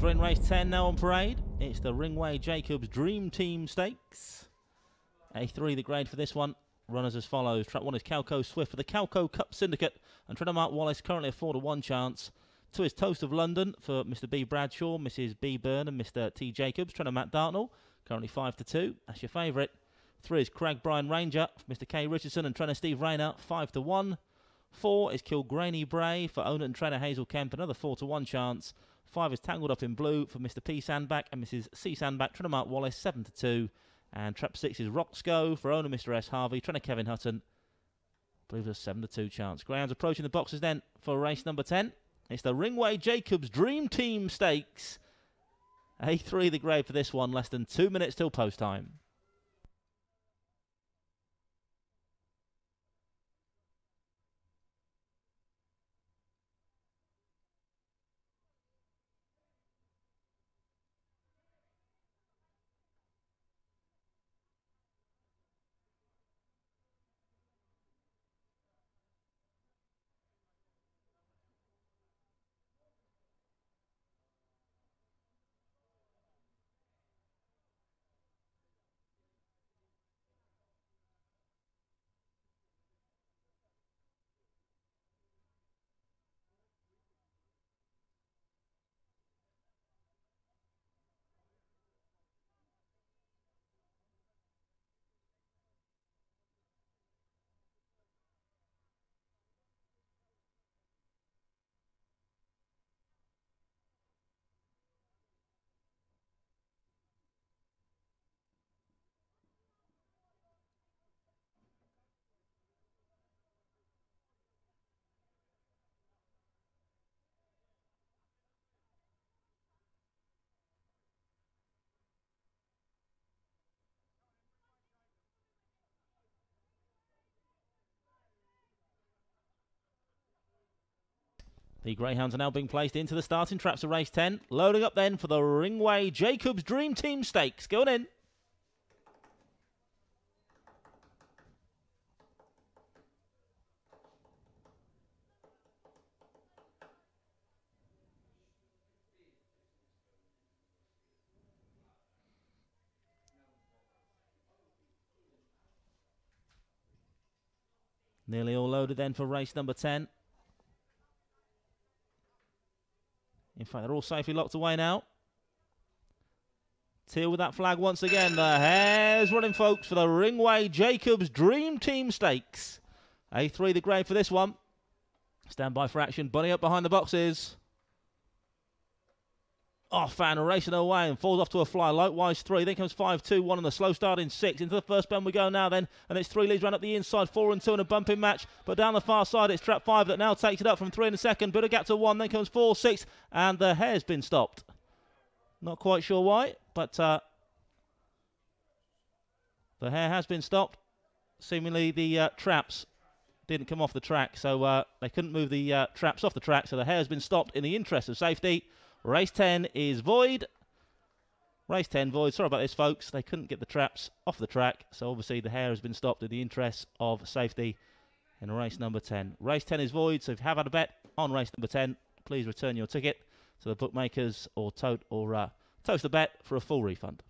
Entering race 10 now on parade. It's the Ringway Jacobs Dream Team Stakes. A3 the grade for this one. Runners as follows. Track 1 is Calco Swift for the Calco Cup Syndicate. And trainer Mark Wallace currently a 4-to-1 chance. 2 is Toast of London for Mr. B. Bradshaw, Mrs. B. Byrne and Mr. T. Jacobs. Trainer Matt Dartnell, currently 5-2. That's your favourite. 3 is Craig Brian Ranger for Mr. K. Richardson and trainer Steve Rayner, 5-1. 4 is Kilgraney Bray for owner and trainer Hazel Kemp, another 4-to-1 chance. 5 is Tangled Up in Blue for Mr. P. Sandback and Mrs. C. Sandback, trainer Mark Wallace, 7-2. And trap 6 is Roxgo for owner Mr. S. Harvey, trainer Kevin Hutton. I believe there's a 7-2 chance. Greyhounds approaching the boxes then for race number 10. It's the Ringway Jacobs Dream Team Stakes. A3 the grade for this one, less than 2 minutes till post time. The Greyhounds are now being placed into the starting traps of race 10. Loading up then for the Ringway Jacobs Dream Team Stakes. Going in. Nearly all loaded then for race number 10. In fact, they're all safely locked away now. Teal with that flag once again. The hare's running, folks, for the Ringway Jacobs Dream Team Stakes. A3 the grade for this one. Stand by for action. Bunny up behind the boxes. Off and racing away and falls off to a fly. Likewise 3. Then comes 5, 2, 1 on the slow start in 6. Into the first bend we go now then. And it's 3 leads round up the inside. 4 and 2 in a bumping match. But down the far side it's trap 5 that now takes it up from 3 in a second. Bit of gap to 1. Then comes 4, 6. And the hare's been stopped. Not quite sure why. But the hare has been stopped. Seemingly the traps didn't come off the track. So they couldn't move the traps off the track. So the hare's been stopped in the interest of safety. Race 10 is void. Race 10 void. Sorry about this, folks. They couldn't get the traps off the track. So obviously the hare has been stopped in the interest of safety in race number 10. Race 10 is void. So if you have had a bet on race number 10, please return your ticket to the bookmakers or toast the bet for a full refund.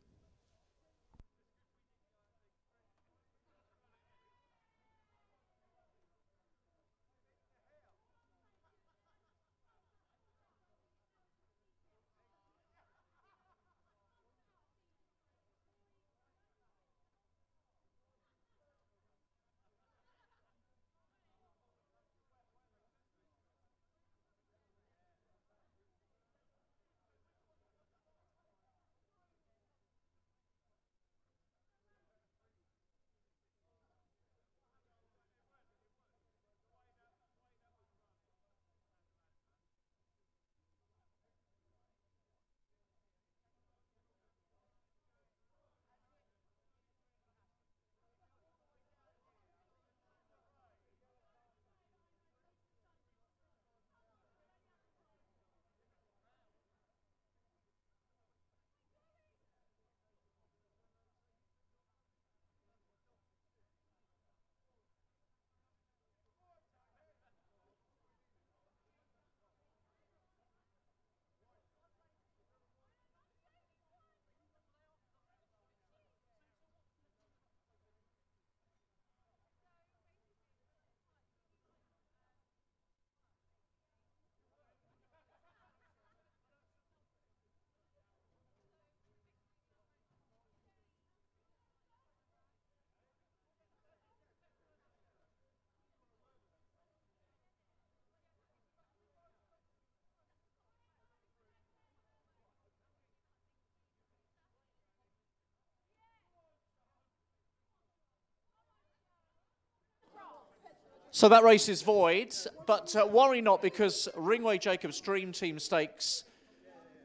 So that race is void, but worry not, because Ringway Jacobs Dream Team Stakes,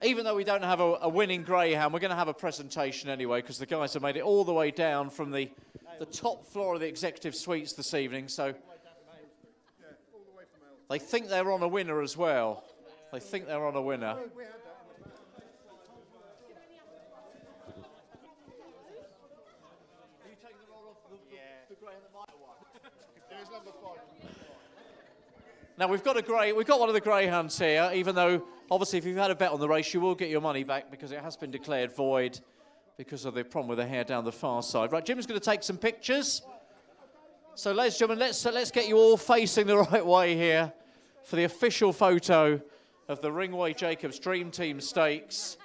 even though we don't have a winning greyhound, we're going to have a presentation anyway, because the guys have made it all the way down from the top floor of the executive suites this evening, so they think they're on a winner as well. They think they're on a winner. Now we've got one of the greyhounds here, even though obviously if you've had a bet on the race you will get your money back, because it has been declared void because of the problem with the hair down the far side. Right, Jim's going to take some pictures. So ladies and gentlemen, let's get you all facing the right way here for the official photo of the Ringway Jacobs Dream Team Stakes.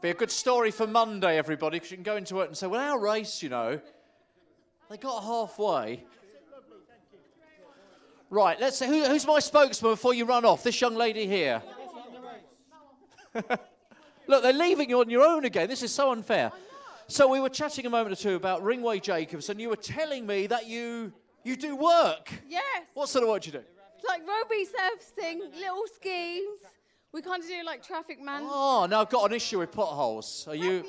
Be a good story for Monday, everybody, because you can go into it and say, well, our race, you know, they got halfway. Right, let's see, who's my spokesman before you run off? This young lady here. Look, they're leaving you on your own again. This is so unfair. So we were chatting a moment or two about Ringway Jacobs, and you were telling me that you do work. Yes. What sort of work do you do? Like rugby surfacing, little schemes. We kind of do like traffic man. Oh, now I've got an issue with potholes. Are you?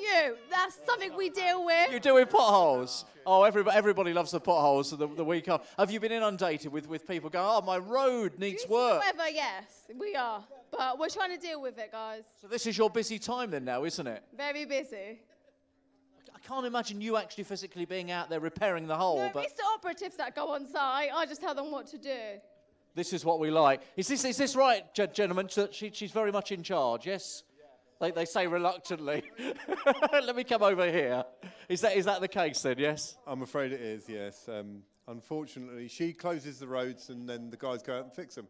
That's something we deal with. You do with potholes? Oh, everybody loves the potholes the week after. Have you been inundated with people going, oh, my road needs work? However, yes, we are. But we're trying to deal with it, guys. So this is your busy time then now, isn't it? Very busy. I can't imagine you actually physically being out there repairing the hole. No, but it's the operatives that go on site. I just tell them what to do. This is what we like. Is this right, gentlemen? She's very much in charge, yes? They say reluctantly. Let me come over here. Is that the case then, yes? I'm afraid it is, yes. Unfortunately, she closes the roads and then the guys go out and fix them.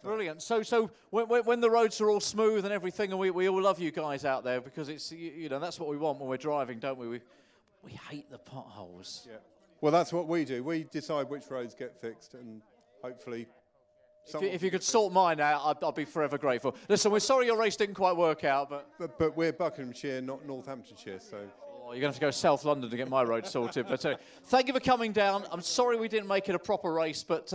Brilliant. So when the roads are all smooth and everything, and we all love you guys out there, because it's, you know, that's what we want when we're driving, don't we? We hate the potholes. Yeah. Well, that's what we do. We decide which roads get fixed, and hopefully... If you could sort mine out, I'd be forever grateful. Listen, we're sorry your race didn't quite work out, but we're Buckinghamshire, not Northamptonshire, so... Oh, you're going to have to go South London to get my road sorted. But thank you for coming down. I'm sorry we didn't make it a proper race, but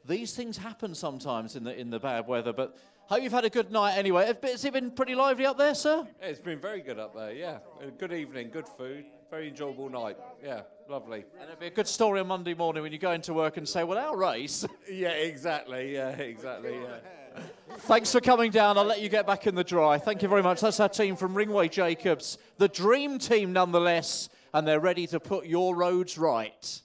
these things happen sometimes in the bad weather. But hope you've had a good night anyway. Has it been pretty lively up there, sir? It's been very good up there, yeah. Good evening, good food, very enjoyable night. Yeah, lovely. And it'll be a good story on Monday morning when you go into work and say, well, our race. Yeah, exactly, yeah. Thanks for coming down. I'll let you get back in the dry. Thank you very much. That's our team from Ringway Jacobs, the dream team nonetheless, and they're ready to put your roads right.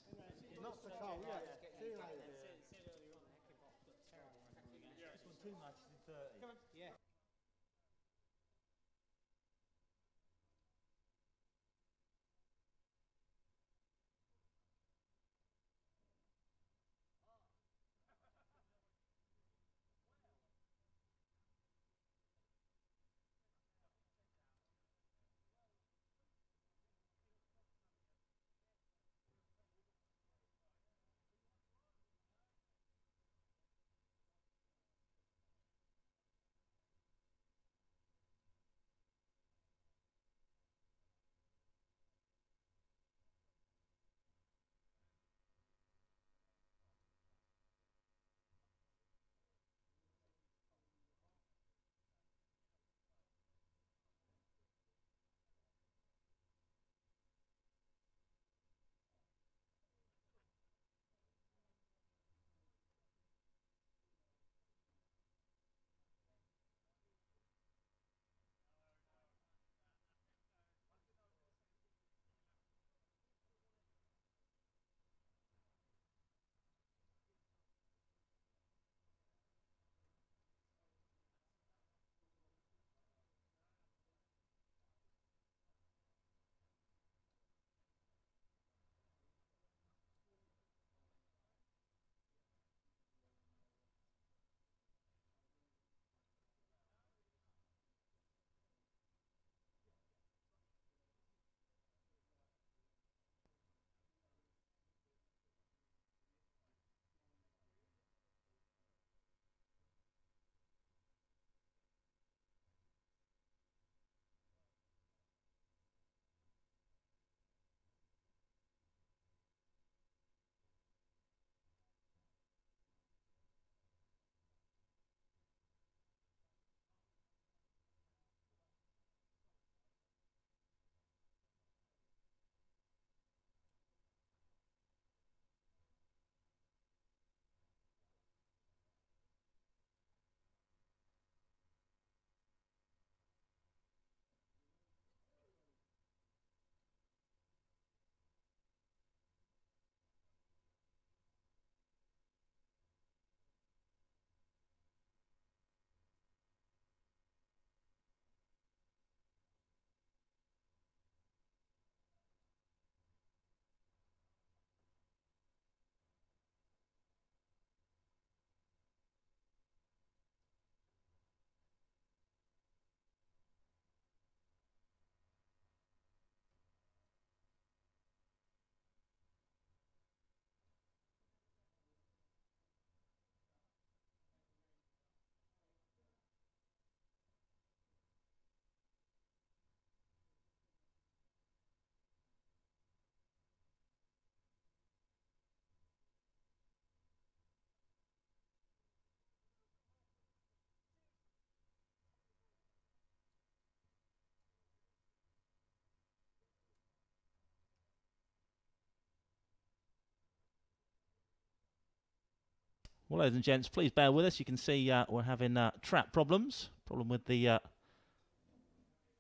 Well, ladies and gents, please bear with us. You can see we're having trap problems. Problem with the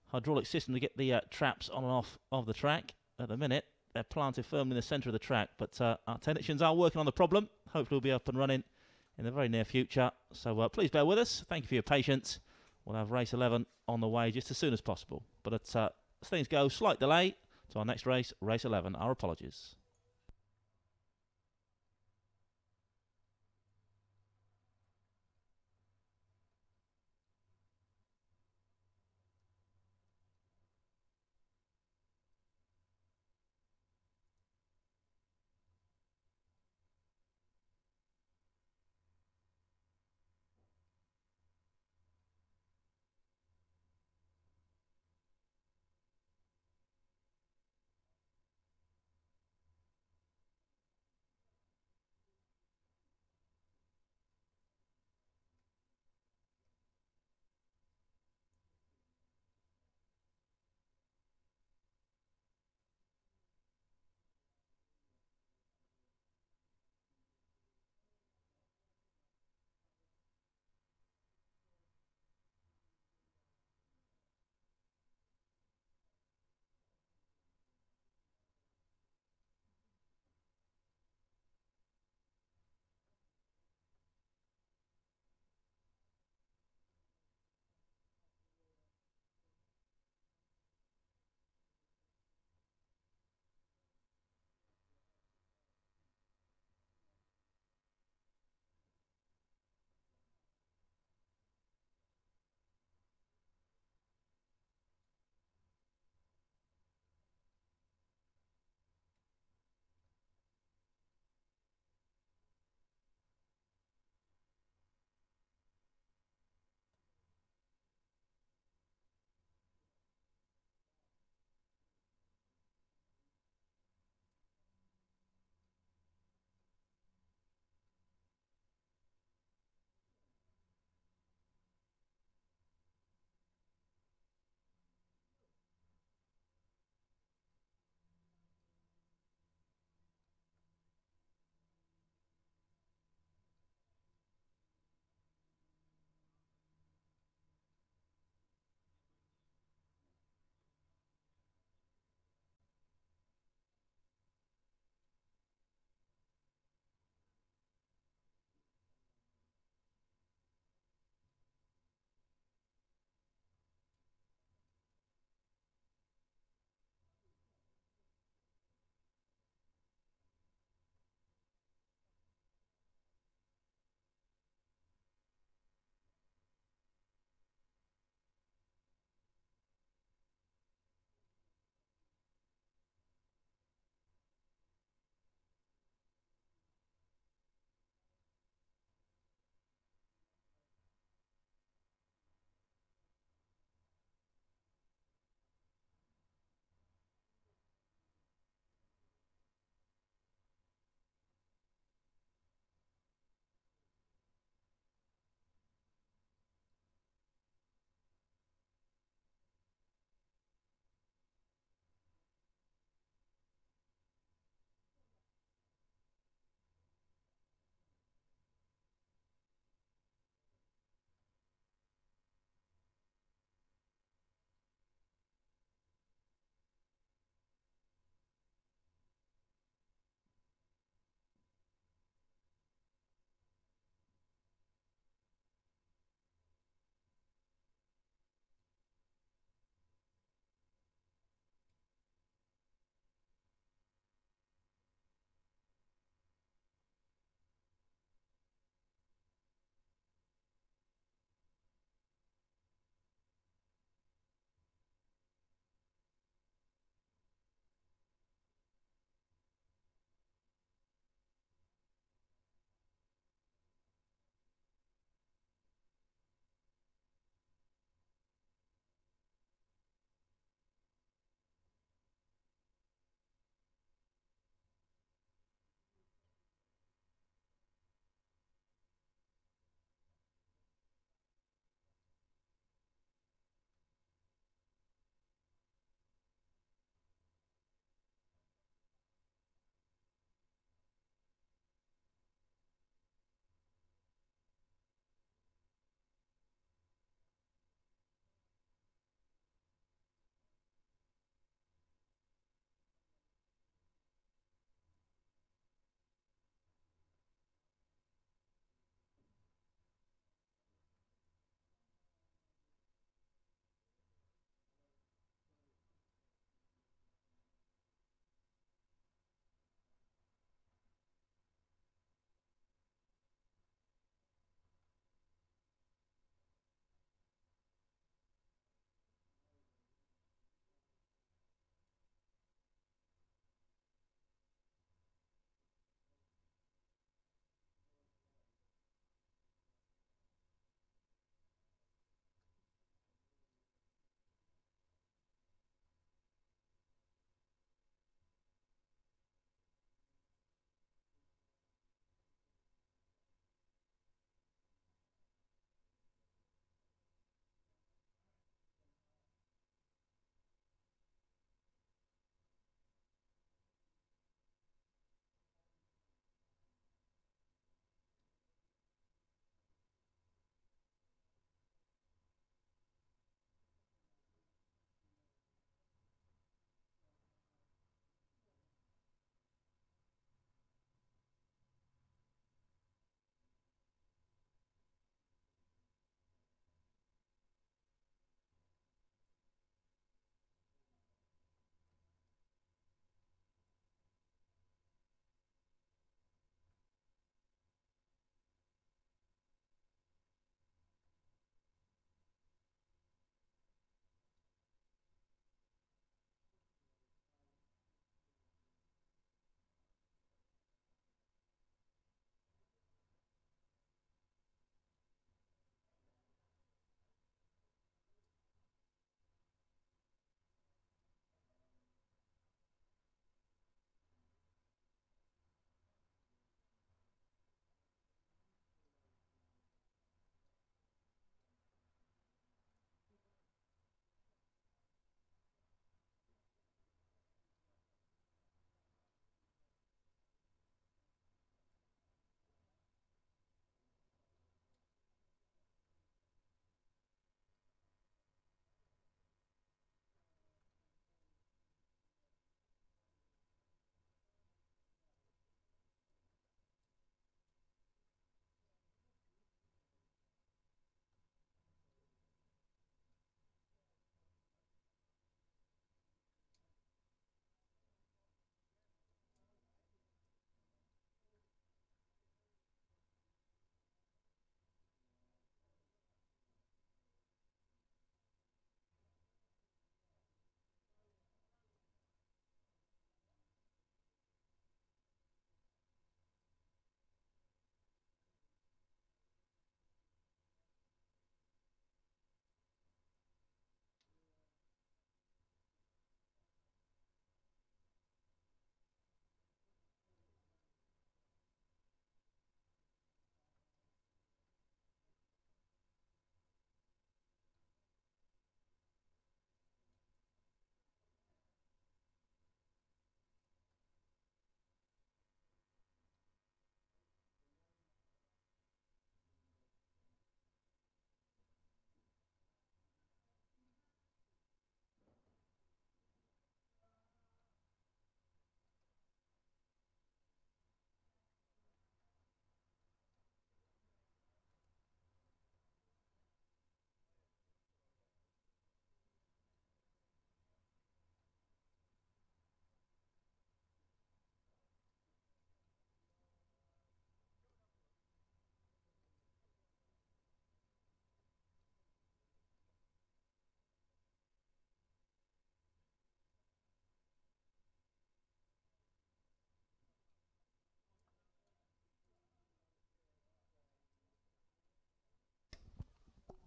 hydraulic system to get the traps on and off of the track. At the minute, they're planted firmly in the centre of the track, but our technicians are working on the problem. Hopefully we'll be up and running in the very near future. So please bear with us. Thank you for your patience. We'll have race 11 on the way just as soon as possible. But as things go, slight delay to our next race, race 11. Our apologies.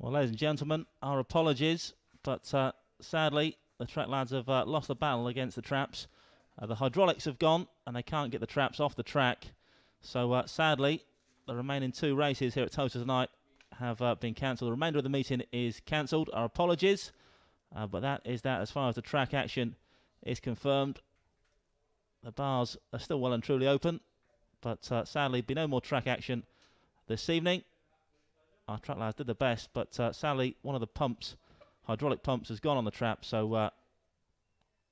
Well, ladies and gentlemen, our apologies, but sadly, the track lads have lost the battle against the traps. The hydraulics have gone, and they can't get the traps off the track. So, sadly, the remaining 2 races here at Towcester tonight have been cancelled. The remainder of the meeting is cancelled. Our apologies, but that is that as far as the track action is confirmed. The bars are still well and truly open, but sadly, be no more track action this evening. Our track lads did the best, but sadly, one of the pumps, hydraulic pumps, has gone on the trap, so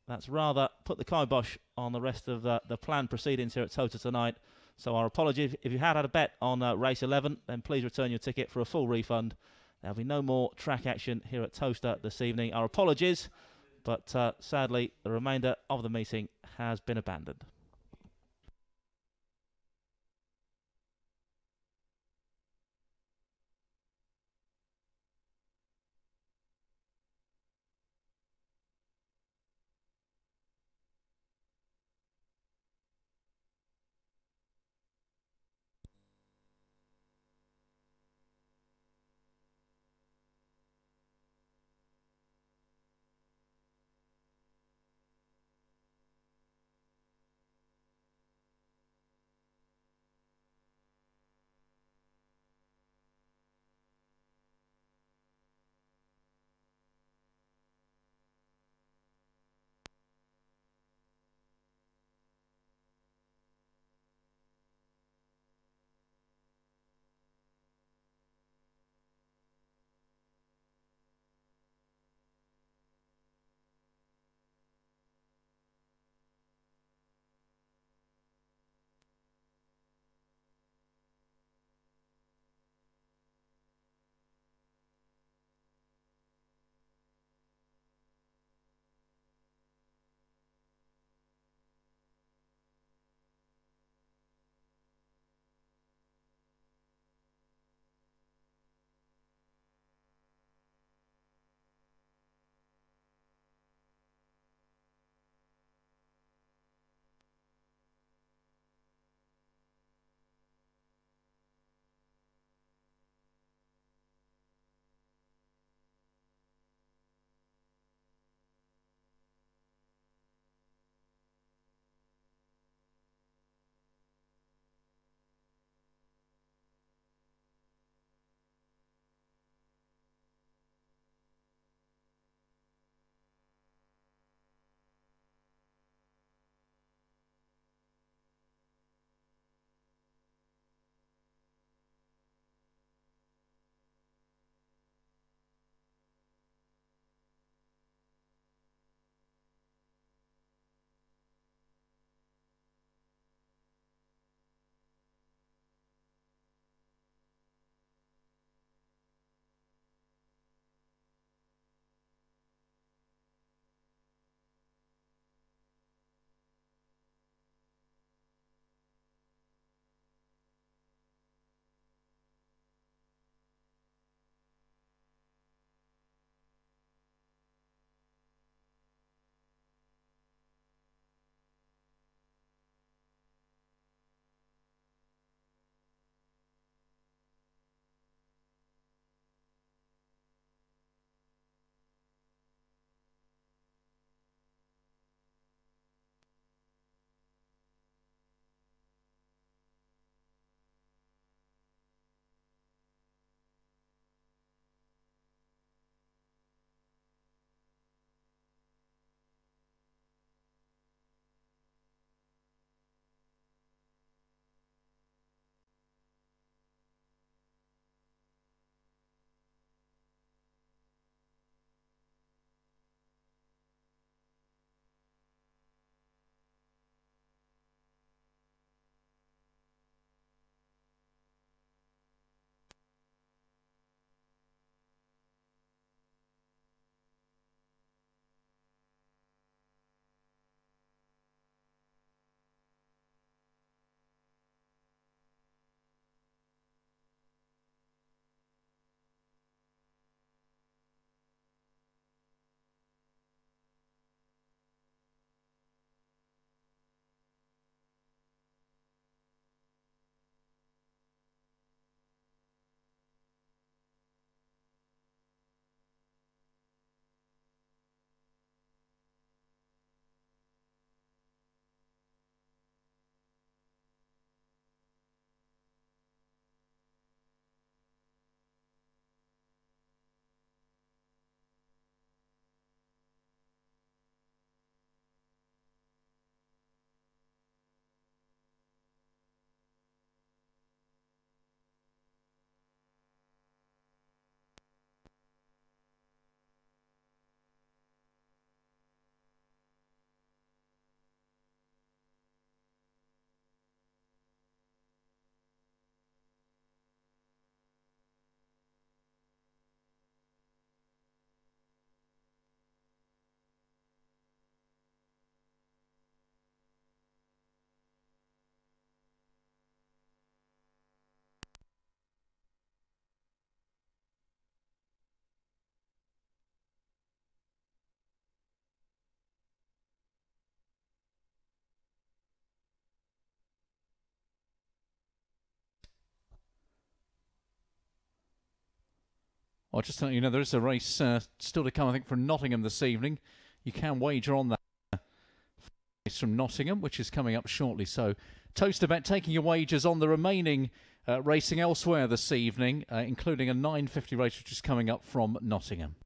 that's rather put the kibosh on the rest of the planned proceedings here at Towcester tonight. So our apologies. If you had a bet on race 11, then please return your ticket for a full refund. There'll be no more track action here at Towcester this evening. Our apologies, but sadly, the remainder of the meeting has been abandoned. Well, just to let you know, there is a race still to come, I think, from Nottingham this evening. You can wager on that race from Nottingham, which is coming up shortly. So, Towcester Bet taking your wagers on the remaining racing elsewhere this evening, including a 9:50 race, which is coming up from Nottingham.